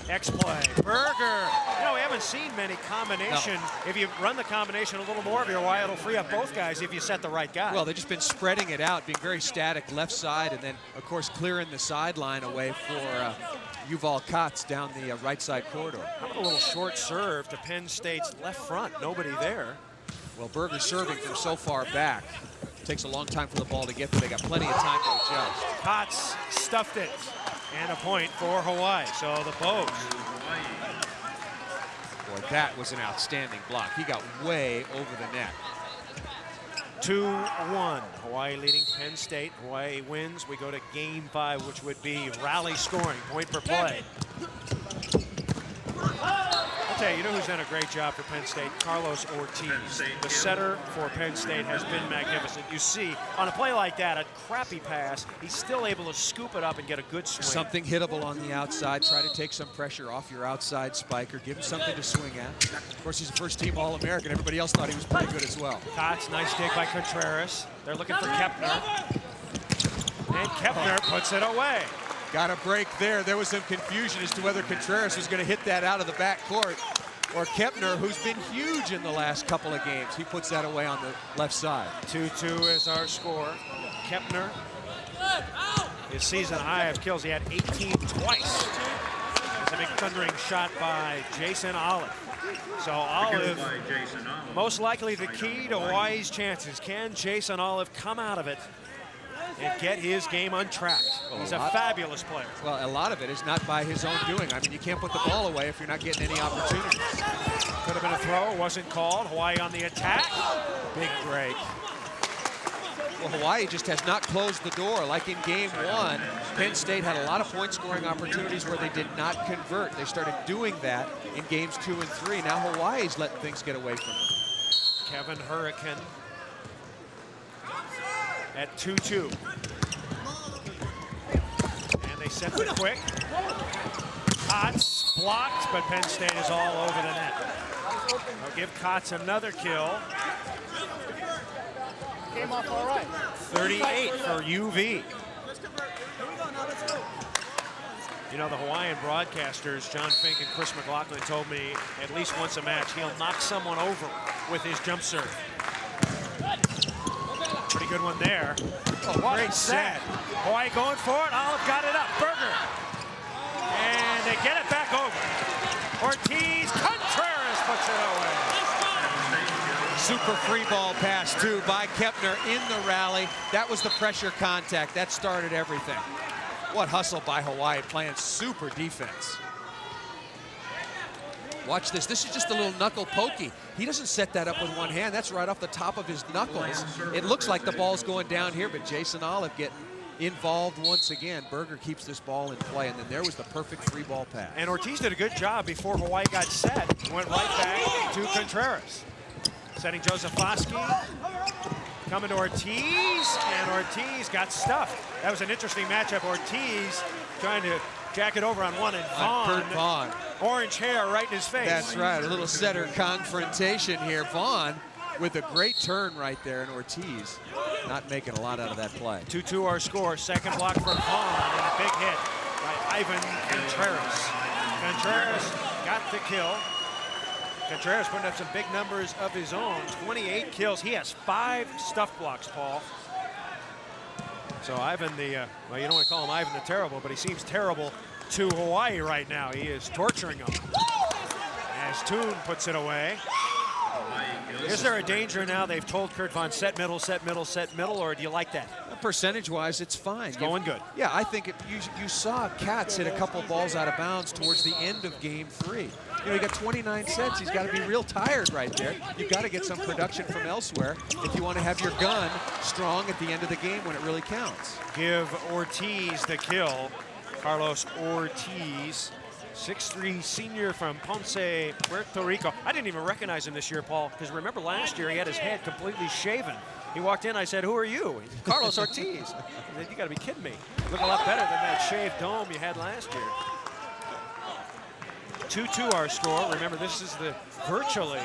X-play, Berger. You know, we haven't seen many combination. No. If you run the combination a little more of your Hawaii, it'll free up both guys if you set the right guy. Well, they've just been spreading it out, being very static left side, and then, of course, clearing the sideline away for Yuval Kotz down the right side corridor. How about a little short serve to Penn State's left front? Nobody there. Well, Berger serving from so far back. Takes a long time for the ball to get there. They got plenty of time to adjust. Kotz stuffed it. And a point for Hawaii. So the Bows. Boy, Boy, that was an outstanding block. He got way over the net. 2-1. Hawaii leading Penn State. Hawaii wins. We go to game 5, which would be rally scoring, point per play. I'll tell you, you know who's done a great job for Penn State? Carlos Ortiz. The setter for Penn State has been magnificent. You see, on a play like that, a crappy pass, he's still able to scoop it up and get a good swing. Something hittable on the outside. Try to take some pressure off your outside spiker. Give him something to swing at. Of course, he's a first-team All-American. Everybody else thought he was pretty good as well. Kotz, nice dig by Contreras. They're looking for Kepner. And Kepner puts it away. Got a break there. There was some confusion as to whether Contreras was going to hit that out of the backcourt or Kepner, who's been huge in the last couple of games. He puts that away on the left side. 2-2 is our score. Kepner, his season high of kills. He had 18 twice. It's a big thundering shot by Jason Olive. So Olive, most likely the key to Hawaii's chances. Can Jason Olive come out of it and get his game untracked? He's a fabulous player. Well, a lot of it is not by his own doing. I mean, you can't put the ball away if you're not getting any opportunities. Could have been a throw, wasn't called. Hawaii on the attack. Big break. Well, Hawaii just has not closed the door. Like in game 1, Penn State had a lot of point-scoring opportunities where they did not convert. They started doing that in games 2 and 3. Now Hawaii's letting things get away from them. Kevin Hurricane at 2-2. And they sent it quick. Kotz blocked, but Penn State is all over the net. They'll give Kotz another kill. Came off all right. 38 for UV. You know, the Hawaiian broadcasters, John Fink and Chris McLaughlin, told me at least once a match he'll knock someone over with his jump serve. Pretty good one there. Oh, great set. Hawaii going for it. Olive got it up. Berger. And they get it back over. Ortiz. Contreras puts it away. Super free ball pass, too, by Kepner in the rally. That was the pressure contact. That started everything. What hustle by Hawaii, playing super defense. Watch this. This is just a little knuckle pokey. He doesn't set that up with one hand. That's right off the top of his knuckles. It looks like the ball's going down here, but Jason Olive getting involved once again. Berger keeps this ball in play, and then there was the perfect free ball pass. And Ortiz did a good job before Hawaii got set. Went right back to Contreras. Setting Josephoski. Coming to Ortiz, and Ortiz got stuffed. That was an interesting matchup. Ortiz trying to jack it over on one, and Kurt Vaughn. Orange hair right in his face. That's right, a little setter confrontation here. Vaughn with a great turn right there, and Ortiz not making a lot out of that play. 2-2 our score. Second block for Vaughn, and a big hit by Ivan Contreras. Contreras got the kill. Contreras putting up some big numbers of his own. 28 kills. He has 5 stuff blocks, Paul. So Ivan the, well, you don't want to call him Ivan the Terrible, but he seems terrible to Hawaii right now. He is torturing them. As Toon puts it away. Is there a danger now? They've told Kurt Vaughn, set middle, set middle, set middle, or do you like that? Percentage-wise, it's fine. It's going good. Yeah, I think you saw Katz hit a couple balls out of bounds towards the end of game 3. You know, he got 29 sets. He's got to be real tired right there. You've got to get some production from elsewhere if you want to have your gun strong at the end of the game when it really counts. Give Ortiz the kill. Carlos Ortiz, 6'3" senior from Ponce, Puerto Rico. I didn't even recognize him this year, Paul, because remember last year he had his head completely shaven. He walked in, I said, "Who are you?" Carlos Ortiz. I said, "You got to be kidding me. You look a lot better than that shaved dome you had last year." 2-2 our score. Remember, this is the virtually,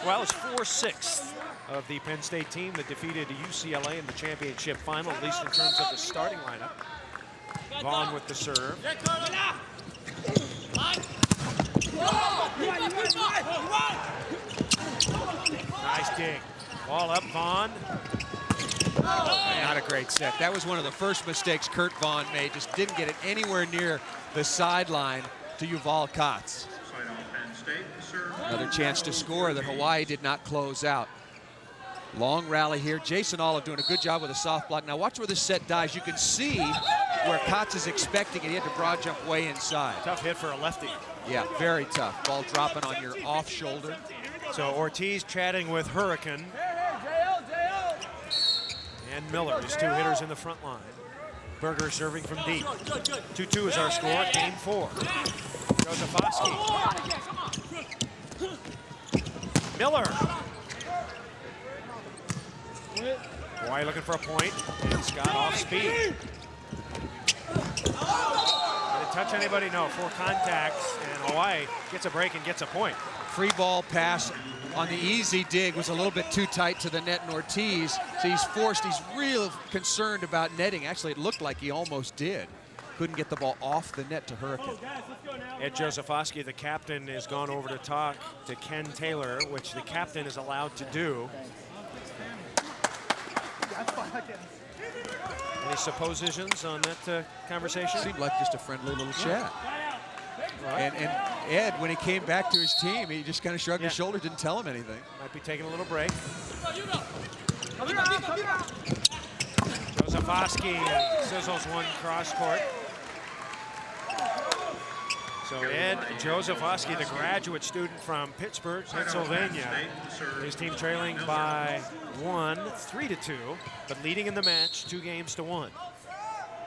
well, it's 4/6 of the Penn State team that defeated UCLA in the championship final, at least in terms of the starting lineup. Vaughn with the serve. Nice dig. Ball up, Vaughn. Not a great set. That was one of the first mistakes Kurt Vaughn made. Just didn't get it anywhere near the sideline to Yuval Kotz. Another chance to score that Hawaii did not close out. Long rally here. Jason Olive doing a good job with a soft block. Now watch where this set dies. You can see where Kotz is expecting it. He had to broad jump way inside. Tough hit for a lefty. Yeah, very tough. Ball dropping on your off shoulder. So Ortiz chatting with Hurricane. And Miller, his two hitters in the front line. Berger serving from deep. 2-2 is our score, game 4. Josefowski. Miller. Hawaii looking for a point, and Scott off speed. Did it touch anybody? No, 4 contacts, and Hawaii gets a break and gets a point. Free ball pass on the easy dig was a little bit too tight to the net, and Ortiz, so he's real concerned about netting. Actually, it looked like he almost did. Couldn't get the ball off the net to Hurricane. Ed Josefowski, the captain, has gone over to talk to Ken Taylor, which the captain is allowed to do. Any suppositions on that conversation? Seemed like just a friendly little chat. And Ed, when he came back to his team, he just kind of shrugged his shoulders, didn't tell him anything. Might be taking a little break. Josefowski sizzles one cross court. So Ed Josefowski, the graduate student from Pittsburgh, Pennsylvania, his team trailing by 1, 3-2, but leading in the match 2-1.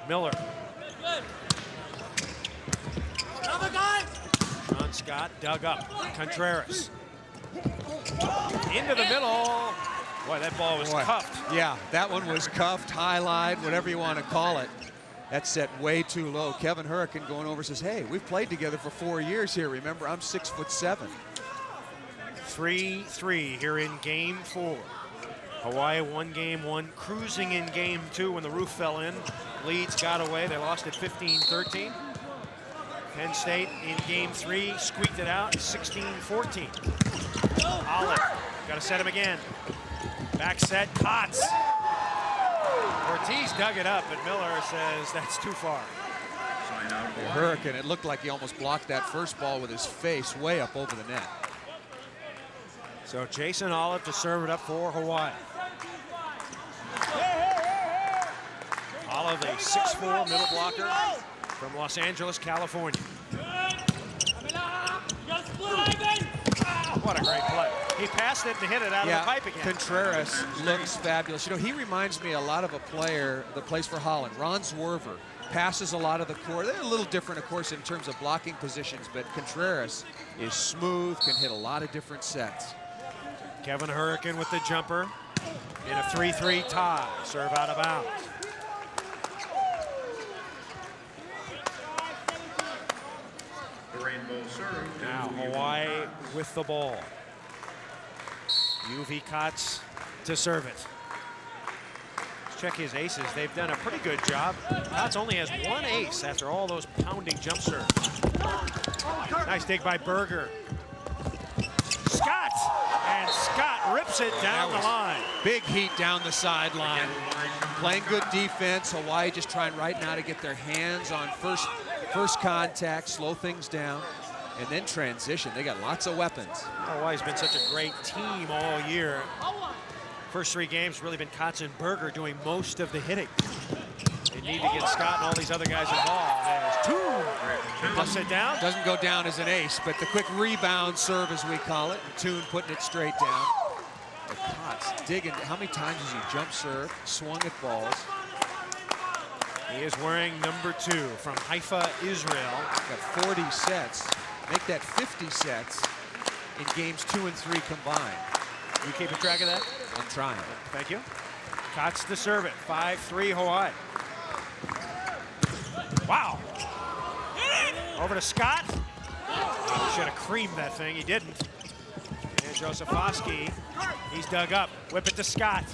Miller. Sean Scott dug up. Contreras. Into the middle. Boy, that ball was cuffed. Yeah, that one was cuffed, highlight, whatever you want to call it. That's set way too low. Kevin Hurricane going over says, hey, we've played together for 4 years here. Remember, I'm 6'7". 3-3 here in game 4. Hawaii won game 1, cruising in game 2 when the roof fell in. Leeds got away. They lost at 15-13. Penn State in game 3 squeaked it out 16-14. Olive, got to set him again. Back set, Kotz. Ortiz dug it up, but Miller says that's too far. Hurricane, it looked like he almost blocked that first ball with his face way up over the net. So Jason Olive to serve it up for Hawaii. Olive, a 6'4" middle blocker from Los Angeles, California. What a great play. He passed it and hit it out of the pipe again. Contreras looks fabulous. You know, he reminds me a lot of a player that plays for Holland, Ron Zwerver. Passes a lot of the court. They're a little different, of course, in terms of blocking positions, but Contreras is smooth, can hit a lot of different sets. Kevin Hurricane with the jumper in a 3-3 tie. Serve out of bounds. Now Hawaii with the ball. UV Kotz to serve it. Let's check his aces. They've done a pretty good job. Kotz only has 1 ace after all those pounding jump serves. Nice dig by Berger. Scott! And Scott rips it down the line. Big heat down the sideline. Playing good defense. Hawaii just trying right now to get their hands on first contact, slow things down, and then transition. They got lots of weapons. Hawaii's been such a great team all year. First 3 games really been Kotz and Berger doing most of the hitting. They need to get Scott and all these other guys involved. There's 2. Busts it down. Doesn't go down as an ace, but the quick rebound serve, as we call it, and Toon putting it straight down. But Kotz digging. How many times has he jump served, swung at balls? He is wearing number 2 from Haifa, Israel. Got 40 sets. Make that 50 sets in games 2 and 3 combined. You keeping track of that? I'm trying. Thank you. Kotz to serve it. 5-3 Hawaii. Wow. Over to Scott. Should have creamed that thing. He didn't. And Josefowski, he's dug up. Whip it to Scott.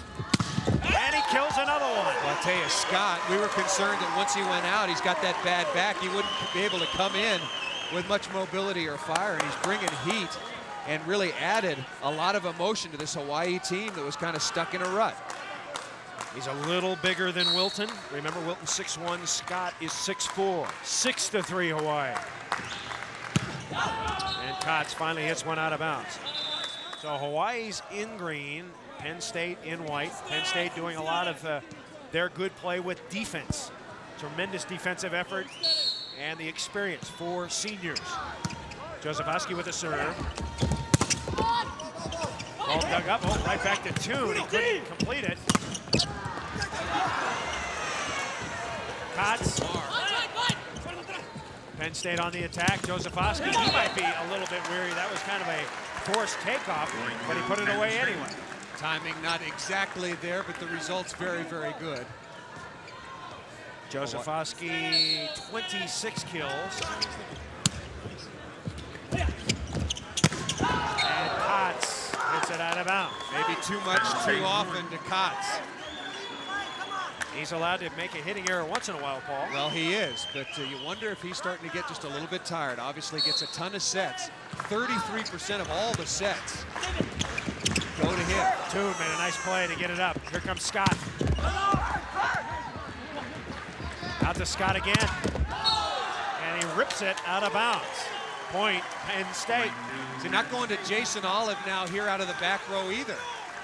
And he kills another one. Well, I'll tell you, Scott, we were concerned that once he went out, he's got that bad back. He wouldn't be able to come in with much mobility or fire, and he's bringing heat and really added a lot of emotion to this Hawaii team that was kind of stuck in a rut. He's a little bigger than Wilton. Remember, Wilton 6'1", Scott is 6'4". 6-3 Hawaii. And Kotz finally hits one out of bounds. So Hawaii's in green, Penn State in white. Penn State doing a lot of their good play with defense. Tremendous defensive effort and the experience for seniors. Josephoski with a serve. Ball dug up, oh, right back to Toon. He couldn't complete it. Kotz. Penn State on the attack. Josephoski, he might be a little bit weary. That was kind of a forced takeoff, but he put it away anyway. Timing not exactly there, but the results very, very good. Josephoski, 26 kills. And Kotz hits it out of bounds. Maybe too much too often to Kotz. He's allowed to make a hitting error once in a while, Paul. Well, he is, but you wonder if he's starting to get just a little bit tired. Obviously gets a ton of sets. 33% of all the sets go to him. Toon made a nice play to get it up. Here comes Scott. Out to Scott again. And he rips it out of bounds. Point, Penn State. So not going to Jason Olive now here out of the back row either.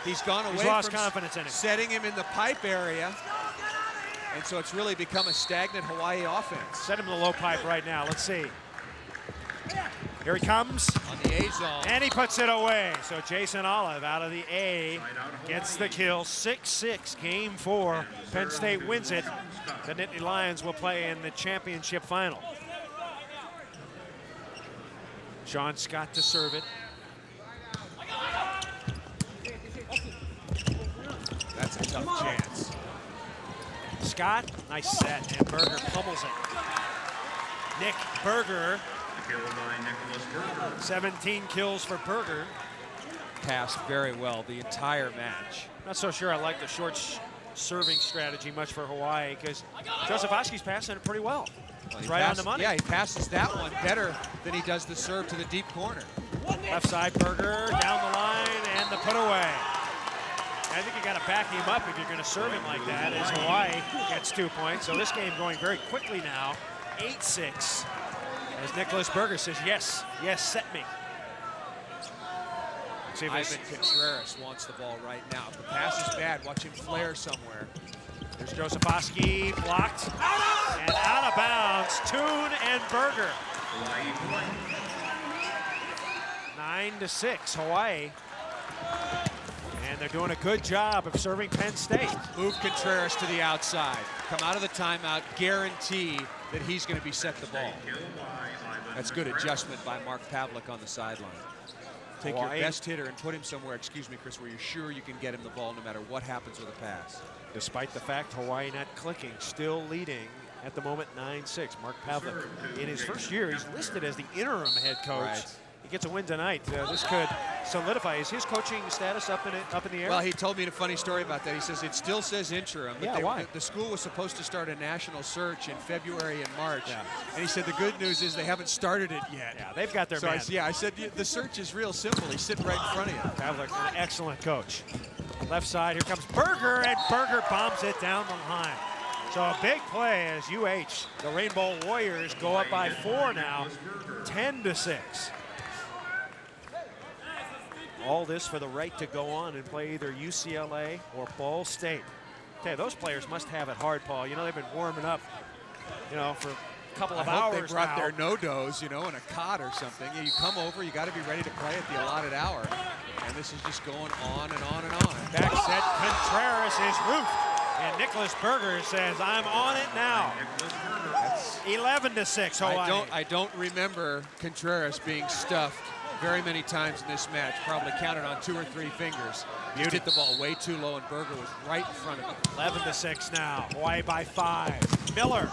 He's gone away lost from confidence in him. Setting him in the pipe area. And so it's really become a stagnant Hawaii offense. Set him in the low pipe right now. Let's see. Here he comes. On the A zone. And he puts it away. So Jason Olive out of the A gets the kill. 6-6, game 4. Penn State wins it. The Nittany Lions will play in the championship final. Sean Scott to serve it. That's a tough chance. Scott, nice set, and Berger pummels it. Nick Berger, 17 kills for Berger. Passed very well the entire match. Not so sure I like the short serving strategy much for Hawaii because Josephoski's passing it pretty well. Well, He's right on the money. Yeah, he passes that one better than he does the serve to the deep corner. Left side, Berger, down the line, and the put away. I think you got to back him up if you're going to serve him like that, as Hawaii gets 2 points. So this game going very quickly now, 8-6. As Nicholas Berger says, yes, yes, set me. See if Ivan Contreras wants the ball right now. If the pass is bad, watch him flare somewhere. There's Josephoski, blocked, and out of bounds, Toon and Berger. 9-6, Hawaii. And they're doing a good job of serving Penn State. Move Contreras to the outside. Come out of the timeout, guarantee that he's going to be set the ball. That's good adjustment by Mark Pavlik on the sideline. Take your best hitter and put him somewhere, excuse me, Chris, where you're sure you can get him the ball no matter what happens with a pass. Despite the fact Hawaii not clicking, still leading at the moment 9-6. Mark Pavlik, in his first year, he's listed as the interim head coach. Right. He gets a win tonight. This could solidify. Is his coaching status up in the air? Well, he told me a funny story about that. He says it still says interim, but why? The school was supposed to start a national search in February and March. Yeah. And he said the good news is they haven't started it yet. Yeah, they've got their man. I said the search is real simple. He's sitting right in front of you. Pavlik, an excellent coach. Left side, here comes Berger, and Berger bombs it down the line. So a big play as UH, the Rainbow Warriors, go up by 4 now, 10-6. All this for the right to go on and play either UCLA or Ball State. Okay, those players must have it hard, Paul. You know, they've been warming up, you know, for a couple of hours now. They brought their no-dos, you know, in a cot or something. You come over, you got to be ready to play at the allotted hour. And this is just going on and on and on. Back set, Contreras is roofed. And Nicholas Berger says, I'm on it now. That's 11-6, Hawaii. I don't remember Contreras being stuffed very many times in this match. Probably counted on 2 or 3 fingers. He hit the ball way too low, and Berger was right in front of him. 11-6 now. Hawaii by 5. Miller.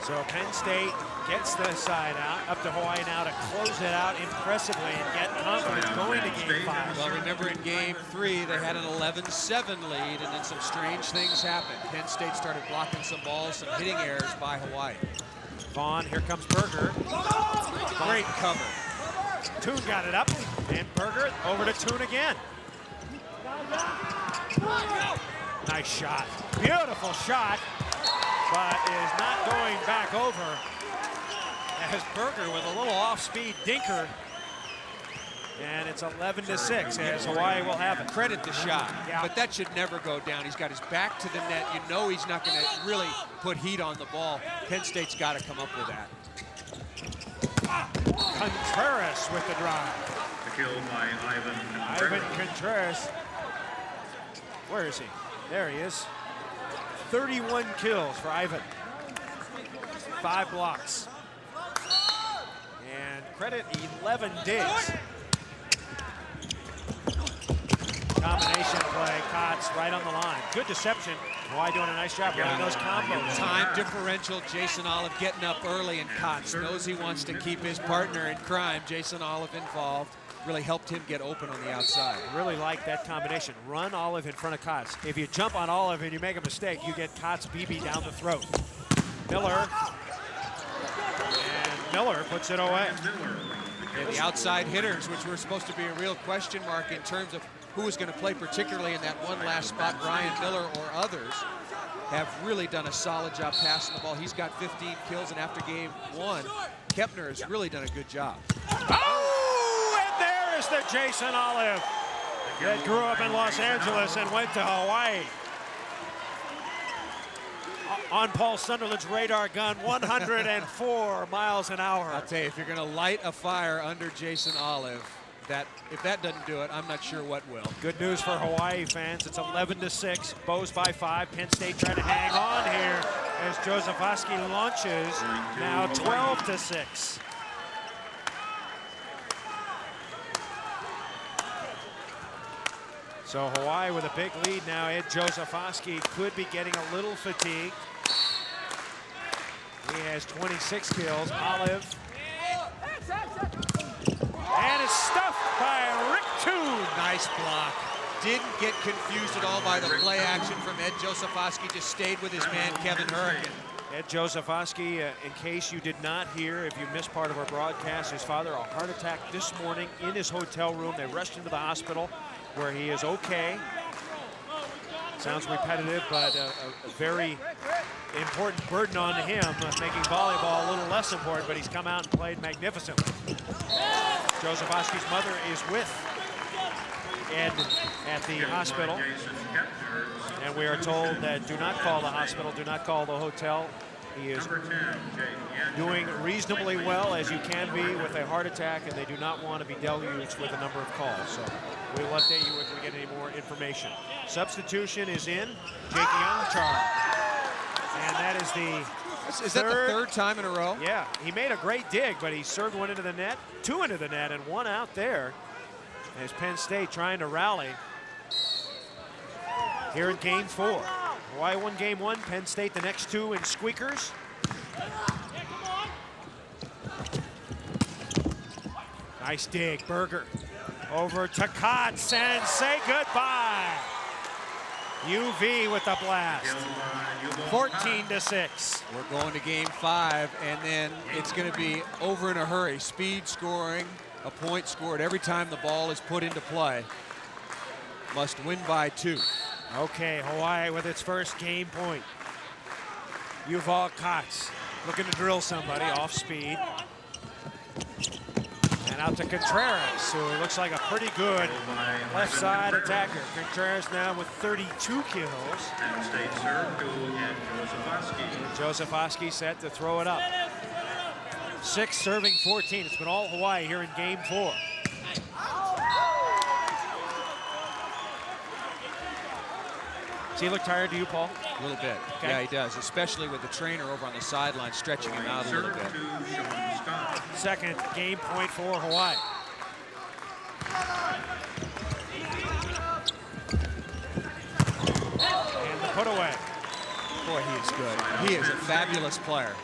So Penn State gets the side out, up to Hawaii now to close it out impressively and get confidence going to game 5. Well, remember in game 3, they had an 11-7 lead, and then some strange things happened. Penn State started blocking some balls, some hitting errors by Hawaii. Vaughn, here comes Berger. Great cover. Toon got it up, and Berger over to Toon again. Nice shot. Beautiful shot, but is not going back over. As Berger with a little off-speed dinker And it's 11-6 as Hawaii will have it. Credit the shot, Yeah. but that should never go down. He's got his back to the net. You know he's not going to really put heat on the ball. Penn State's got to come up with that. Contreras with the drive. The kill by Ivan Contreras. Where is he? There he is. 31 kills for Ivan. 5 blocks. And credit 11 digs. Combination play, Kotz right on the line. Good deception. Hawaii doing a nice job running those combos. Time differential, Jason Olive getting up early, and Kotz knows he wants to keep his partner in crime. Jason Olive involved. Really helped him get open on the outside. Really like that combination. Run Olive in front of Kotz. If you jump on Olive and you make a mistake, you get Kotz BB down the throat. Miller. And Miller puts it away. And the outside hitters, which were supposed to be a real question mark in terms of who was going to play, particularly in that one last spot, Brian Miller or others, have really done a solid job passing the ball. He's got 15 kills, and after game 1, Kepner has really done a good job. Oh, and there is the Jason Olive that grew up in Los Angeles and went to Hawaii. On Paul Sunderland's radar gun, 104 miles an hour. I'll tell you, if you're going to light a fire under Jason Olive, if that doesn't do it, I'm not sure what will. Good news for Hawaii fans. It's 11-6. Bows by 5. Penn State trying to hang on here as Josephoski launches. Now 12-6. So Hawaii with a big lead now. Ed Josephoski could be getting a little fatigued. He has 26 kills. Olive. And it's stuffed by Rick Toon. Nice block. Didn't get confused at all by the play action from Ed Josephoski. Just stayed with his man, Kevin Hurricane. Ed Josephoski, in case you did not hear, if you missed part of our broadcast, his father, a heart attack this morning in his hotel room. They rushed him to the hospital where he is okay. Sounds repetitive, but a very important burden on him, making volleyball a little less important, but he's come out and played magnificently. Josephoski's mother is with Ed at the hospital, and we are told that do not call the hospital, do not call the hotel. He is doing reasonably well, as you can be with a heart attack, and they do not want to be deluged with a number of calls. So we'll update you if we get any more information. Substitution is in. Jake Youngchar. And that is the Is that the third time in a row? Yeah, he made a great dig, but he served one into the net, 2 into the net, and 1 out there. As Penn State trying to rally here in game 4. Hawaii won game 1, Penn State the next 2 in squeakers. Nice dig, Berger. Over to Kotz and say goodbye. UV with the blast. 14-6. We're going to game 5, and then it's going to be over in a hurry. Speed scoring, a point scored every time the ball is put into play. Must win by 2. Okay, Hawaii with its first game point. Yuval Kotz looking to drill somebody off speed. And out to Contreras, who looks like a pretty good left side attacker. Contreras now with 32 kills. Penn State serve to Ed Josephoski. Josephoski set to throw it up. 6 serving 14. It's been all Hawaii here in game 4. Does he look tired to you, Paul? A little bit. Okay. Yeah, he does, especially with the trainer over on the sideline stretching him out a little bit. Second game point for Hawaii. And the put away. Boy, he is good. He is a fabulous player.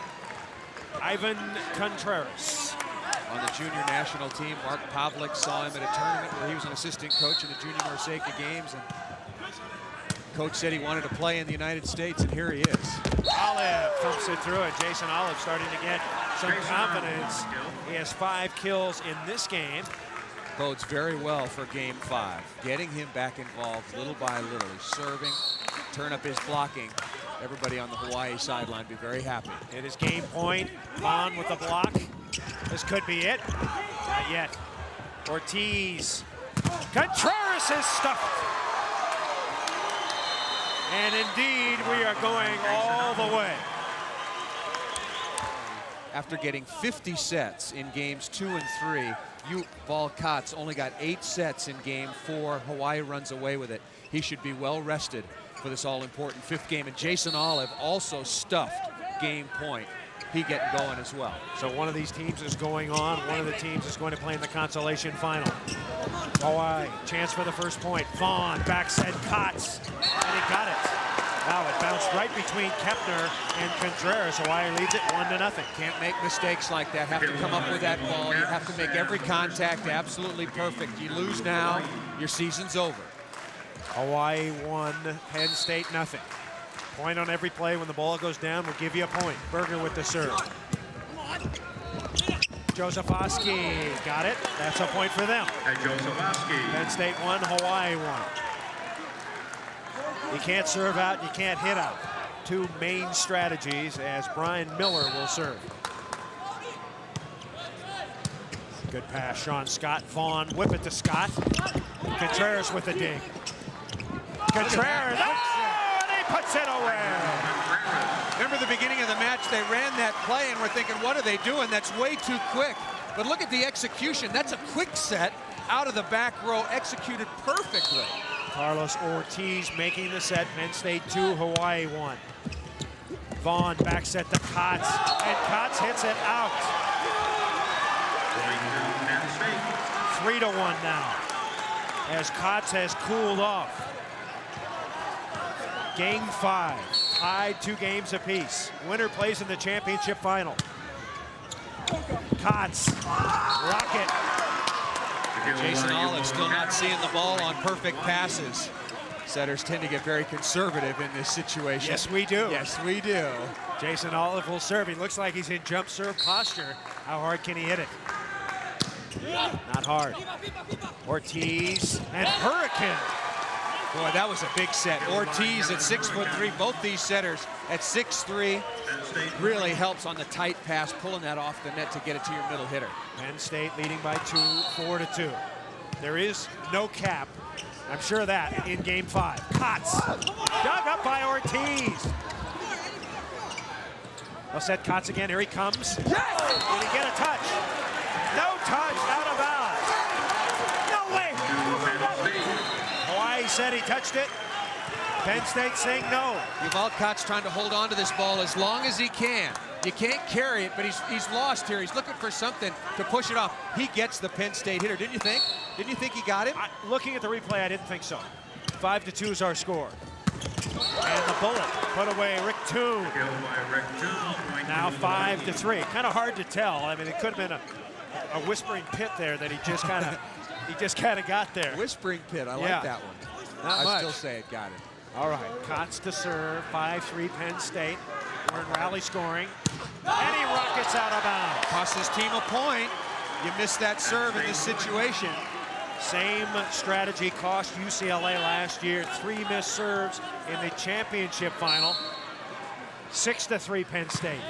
Ivan Contreras. On the junior national team, Mark Pavlik saw him at a tournament where he was an assistant coach in the Junior Morseka games, and coach said he wanted to play in the United States, and here he is. Olive thumps it through it. Jason Olive starting to get some confidence. He has 5 kills in this game. Bodes very well for game 5. Getting him back involved little by little. He's serving, turn up his blocking. Everybody on the Hawaii sideline be very happy. It is game point. Vaughn with the block. This could be it. Not yet. Ortiz. Contreras is stuffed. And indeed, we are going all the way. After getting 50 sets in games 2 and 3, Volkats only got 8 sets in game 4. Hawaii runs away with it. He should be well rested for this all-important 5th game. And Jason Olive also stuffed game point. He getting going as well. So one of these teams is going on. One of the teams is going to play in the consolation final. Hawaii, chance for the first point. Vaughn, back set, Kotz, and he got it. Wow, it bounced right between Kepner and Contreras. Hawaii leads it 1-0. Can't make mistakes like that. Have to come up with that ball. You have to make every contact absolutely perfect. You lose now, your season's over. Hawaii 1, Penn State 0. Point on every play. When the ball goes down, we'll give you a point. Berger with the serve. Josephoski got it. That's a point for them. And Josephoski. Penn State 1, Hawaii 1. You can't serve out, you can't hit out. 2 main strategies as Brian Miller will serve. Good pass, Sean Scott. Vaughn, whip it to Scott. Contreras with the dig. Contreras, oh, and he puts it away. Remember the beginning of the match, they ran that play and we're thinking, what are they doing? That's way too quick. But look at the execution. That's a quick set out of the back row, executed perfectly. Carlos Ortiz making the set. Penn State 2, Hawaii 1. Vaughn back set to Kotz, and Kotz hits it out. 3-1 now, as Kotz has cooled off. Game 5, tied 2 games apiece. Winner plays in the championship final. Kotz, rocket. Jason Olive still not seeing the ball on perfect passes. Setters tend to get very conservative in this situation. Yes, we do. Yes, we do. Jason Olive will serve. He looks like he's in jump serve posture. How hard can he hit it? Not hard. Ortiz and Hurricane. Boy, that was a big set. Ortiz at 6'3", both these setters at 6'3", really helps on the tight pass, pulling that off the net to get it to your middle hitter. Penn State leading by 2, 4-2. There is no cap, I'm sure of that, in game 5. Kotz, dug up by Ortiz. They'll set Kotz again, here he comes. Did he get a touch? No touch, out of bounds. No way. Hawaii said he touched it. Penn State saying no. Volkats trying to hold on to this ball as long as he can. You can't carry it, but he's lost here. He's looking for something to push it off. He gets the Penn State hitter. Didn't you think? Didn't you think he got it? Looking at the replay, I didn't think so. 5-2 is our score. And the bullet put away Rick Toon. Now 5-3. Kind of hard to tell. I mean, it could have been a whispering pit there that he just kind of got there. Whispering pit. I like that one. I still say it got it. All right, Kotz to serve, 5-3 Penn State. We're in rally scoring, and he rockets out of bounds. Costs his team a point. You missed that serve in this situation. Same strategy cost UCLA last year. 3 missed serves in the championship final. 6-3 Penn State.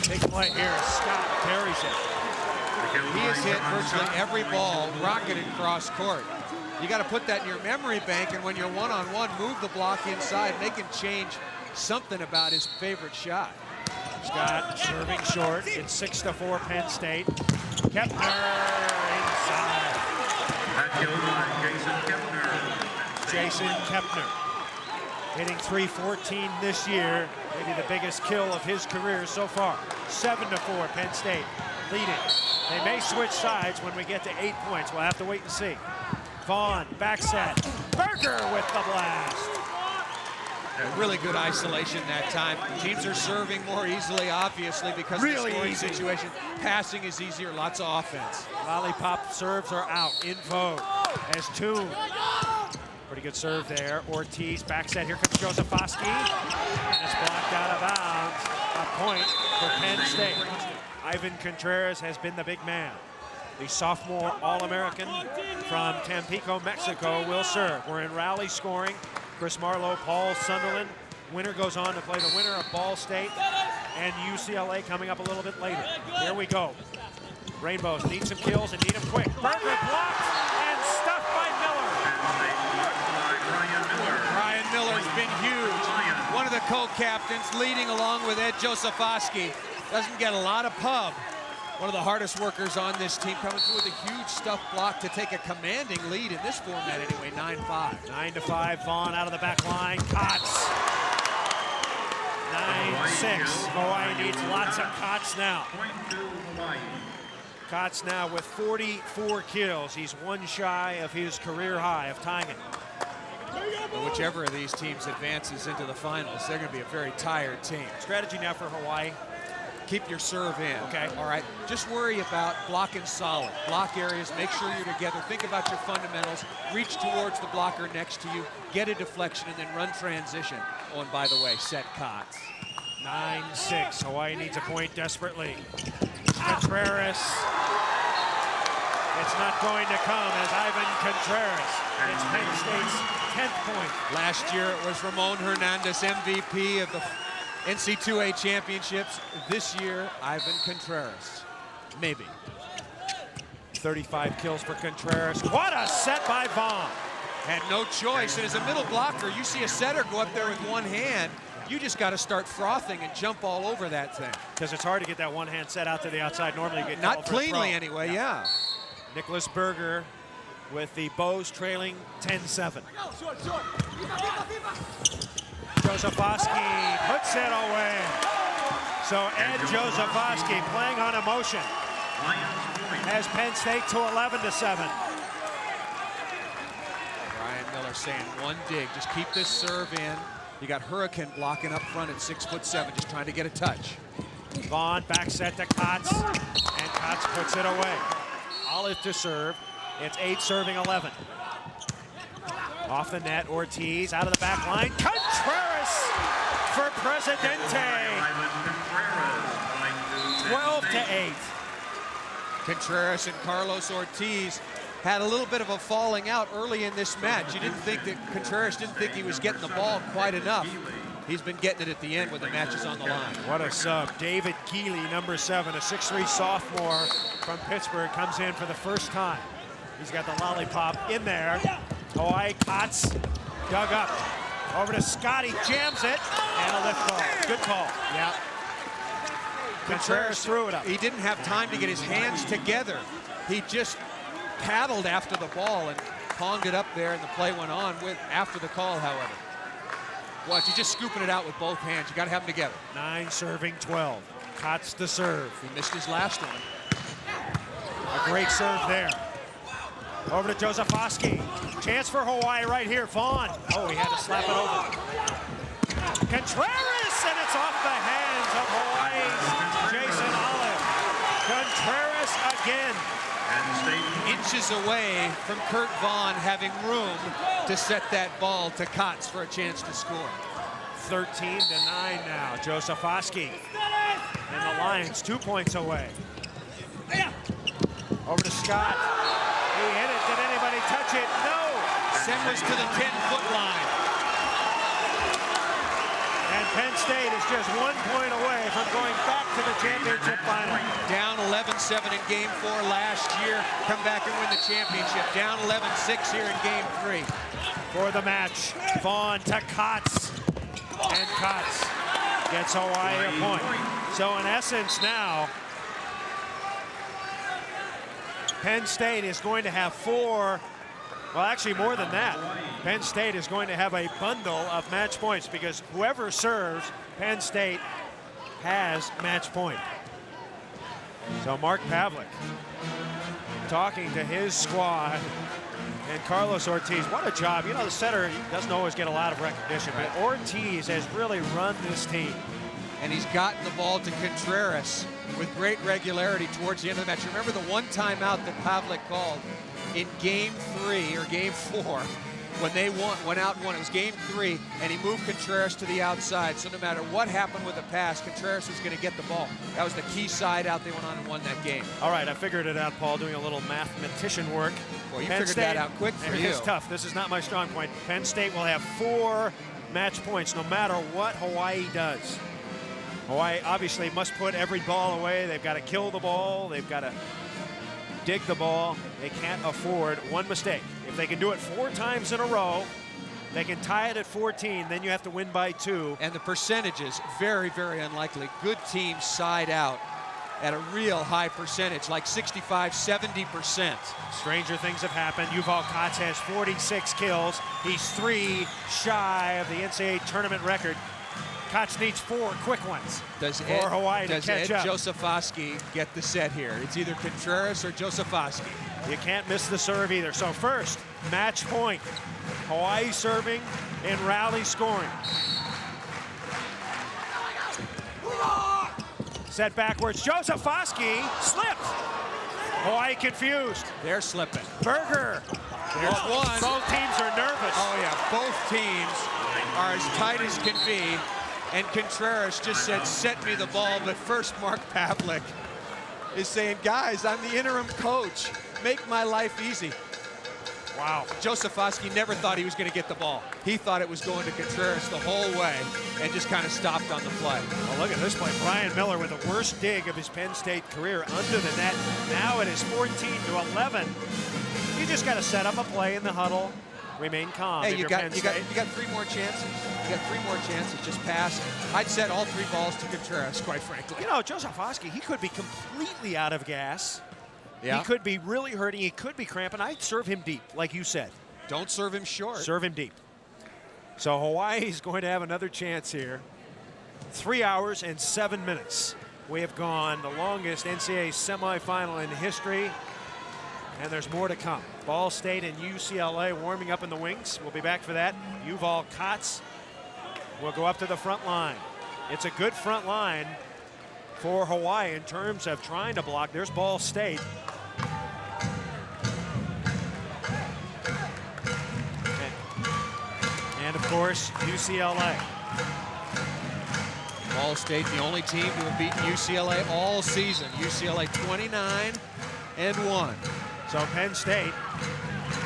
Big play here, Scott carries it. He has hit virtually every ball rocketed cross court. You got to put that in your memory bank, and when you're one-on-one, move the block inside, make him change something about his favorite shot. Scott serving short. It's 6-4 Penn State. Kepner inside. Jason Kepner hitting .314 this year. Maybe the biggest kill of his career so far. 7-4 Penn State leading. They may switch sides when we get to 8 points. We'll have to wait and see. Vaughn, back set. Berger with the blast. A really good isolation that time. Teams are serving more easily, obviously, because of the scoring situation. Passing is easier, lots of offense. Lollipop serves are out, in vogue, as Toon. Pretty good serve there. Ortiz, back set. Here comes Josephoski. And it's blocked out of bounds. A point for Penn State. Ivan Contreras has been the big man. The sophomore All-American from Tampico, Mexico, will serve. We're in rally scoring. Chris Marlowe, Paul Sunderland. Winner goes on to play the winner of Ball State and UCLA coming up a little bit later. Here we go. Rainbows need some kills and need them quick. Berger blocked and stuffed by Miller. Ryan Miller's been huge. One of the co-captains leading along with Ed Josefowski. Doesn't get a lot of pub. One of the hardest workers on this team, coming through with a huge stuff block to take a commanding lead in this format anyway, 9-5. 9-5, Vaughn out of the back line. Cots. 9-6. Hawaii needs lots of Cots now. Cots now with 44 kills. He's one shy of his career high of tying it. Well, whichever of these teams advances into the finals, they're going to be a very tired team. Strategy now for Hawaii. Keep your serve in. Okay. All right. Just worry about blocking solid. Block areas, make sure you're together. Think about your fundamentals. Reach towards the blocker next to you. Get a deflection and then run transition. Oh, and by the way, set Cots. 9-6. Hawaii needs a point desperately. Contreras. It's not going to come as Ivan Contreras. It's Penn State's 10th point. Last year it was Ramon Hernandez, MVP of the NCAA championships. This year, Ivan Contreras. Maybe. 35 kills for Contreras. What a set by Vaughn. Had no choice. And as a middle blocker, you see a setter go up there with one hand. You just got to start frothing and jump all over that thing. Because it's hard to get that one hand set out to the outside. Normally you get not cleanly anyway, yeah. Nicholas Berger with the Bows trailing 10-7. Josefowski puts it away. So Ed Josefowski playing on emotion has Penn State to 11-7. Ryan Miller saying one dig, just keep this serve in. You got Hurricane blocking up front at 6'7", just trying to get a touch. Vaughn back set to Cots, and Cots puts it away. Olive to serve. It's 8 serving 11. Off the net, Ortiz out of the back line. Contreras for Presidente. 12-8. Contreras and Carlos Ortiz had a little bit of a falling out early in this match. You didn't think that Contreras didn't think he was getting the ball quite enough. He's been getting it at the end when the match is on the line. What a sub. David Keeley, number 7, a 6'3" sophomore from Pittsburgh, comes in for the first time. He's got the lollipop in there. Hawaii Cots dug up. Over to Scotty, jams it, and a lift call. Good call. Yeah. Contreras threw it up. He didn't have time to get his hands together. He just paddled after the ball and ponged it up there, and the play went on with after the call, however. Watch, he's just scooping it out with both hands. You got to have them together. 9 serving 12. Cots to serve. He missed his last one. A great serve there. Over to Josefowski. Chance for Hawaii right here. Vaughn. Oh, he had to slap it over. Contreras, and it's off the hands of Hawaii's Jason Olive. Contreras again. Inches away from Kurt Vaughn having room to set that ball to Cots for a chance to score. 13-9 now. Josefowski. And the Lions 2 points away. Over to Scott. He hit it. Did anybody touch it? No. Sent was to the 10-foot line. And Penn State is just 1 point away from going back to the championship final. Down 11-7 in Game 4 last year. Come back and win the championship. Down 11-6 here in Game 3. For the match, Vaughn to Cots. And Cots gets Hawaii a point. So in essence now, Penn State is going to have 4, well, actually more than that. Penn State is going to have a bundle of match points because whoever serves, Penn State has match point. So Mark Pavlik talking to his squad, and Carlos Ortiz, what a job. You know, the setter doesn't always get a lot of recognition, but Ortiz has really run this team. And he's gotten the ball to Contreras with great regularity towards the end of the match. Remember the one timeout that Pavlik called in Game 3 or Game 4 when they went out and won. It was Game 3, and he moved Contreras to the outside. So no matter what happened with the pass, Contreras was going to get the ball. That was the key side out. They went on and won that game. All right, I figured it out, Paul, doing a little mathematician work. Well, you figured that out quick for you. It's tough. This is not my strong point. Penn State will have 4 match points no matter what Hawaii does. Hawaii obviously must put every ball away. They've got to kill the ball. They've got to dig the ball. They can't afford one mistake. If they can do it 4 times in a row, they can tie it at 14, then you have to win by 2. And the percentages, very, very unlikely. Good teams side out at a real high percentage, like 65, 70%. Stranger things have happened. Yuval Katz has 46 kills. He's 3 shy of the NCAA tournament record. Katz needs 4 quick ones for Hawaii to catch up. Does Ed Josefowski get the set here? It's either Contreras or Josefowski. You can't miss the serve either. So first, match point. Hawaii serving and rally scoring. Set backwards. Josefowski slipped. Hawaii confused. They're slipping. Berger. There's one. Both teams are nervous. Oh, yeah. Both teams are as tight as can be. And Contreras just said, set me the ball. But first, Mark Pavlik is saying, guys, I'm the interim coach. Make my life easy. Wow. Josefowski never thought he was going to get the ball. He thought it was going to Contreras the whole way and just kind of stopped on the play. Oh, look at this play. Brian Miller with the worst dig of his Penn State career under the net. Now it is 14-11. You just got to set up a play in the huddle. Remain calm. Hey, you got 3 more chances. You got 3 more chances. Just pass. I'd set all 3 balls to Contreras, quite frankly. You know, Josefowski, he could be completely out of gas. Yeah. He could be really hurting. He could be cramping. I'd serve him deep, like you said. Don't serve him short. Serve him deep. So Hawaii's going to have another chance here. 3 hours and 7 minutes. We have gone the longest NCAA semifinal in history. And there's more to come. Ball State and UCLA warming up in the wings. We'll be back for that. Yuval Katz will go up to the front line. It's a good front line for Hawaii in terms of trying to block. There's Ball State. And of course, UCLA. Ball State, the only team to have beaten UCLA all season. UCLA 29-1. So Penn State,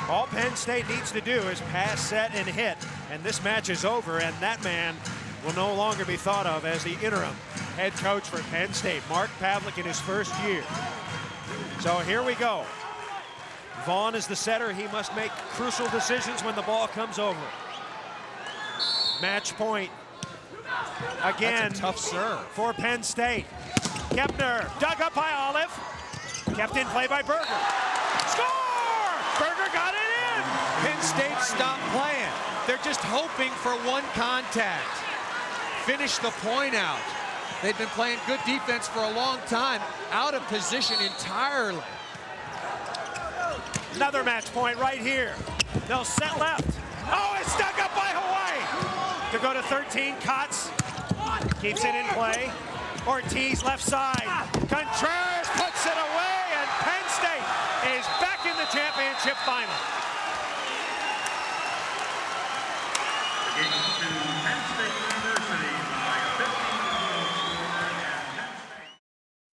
all Penn State needs to do is pass, set, and hit. And this match is over, and that man will no longer be thought of as the interim head coach for Penn State. Mark Pavlik in his first year. So here we go. Vaughn is the setter. He must make crucial decisions when the ball comes over. Match point. Again, that's a tough serve for Penn State. Kepner dug up by Olive. Kept in play by Berger. Score! Berger got it in! Penn State stopped playing. They're just hoping for one contact. Finish the point out. They've been playing good defense for a long time. Out of position entirely. Another match point right here. They'll set left. Oh, it's dug up by Hawaii. To go to 13, Katz keeps it in play. Ortiz left side. Contreras puts it away, and Penn State is back in the championship final.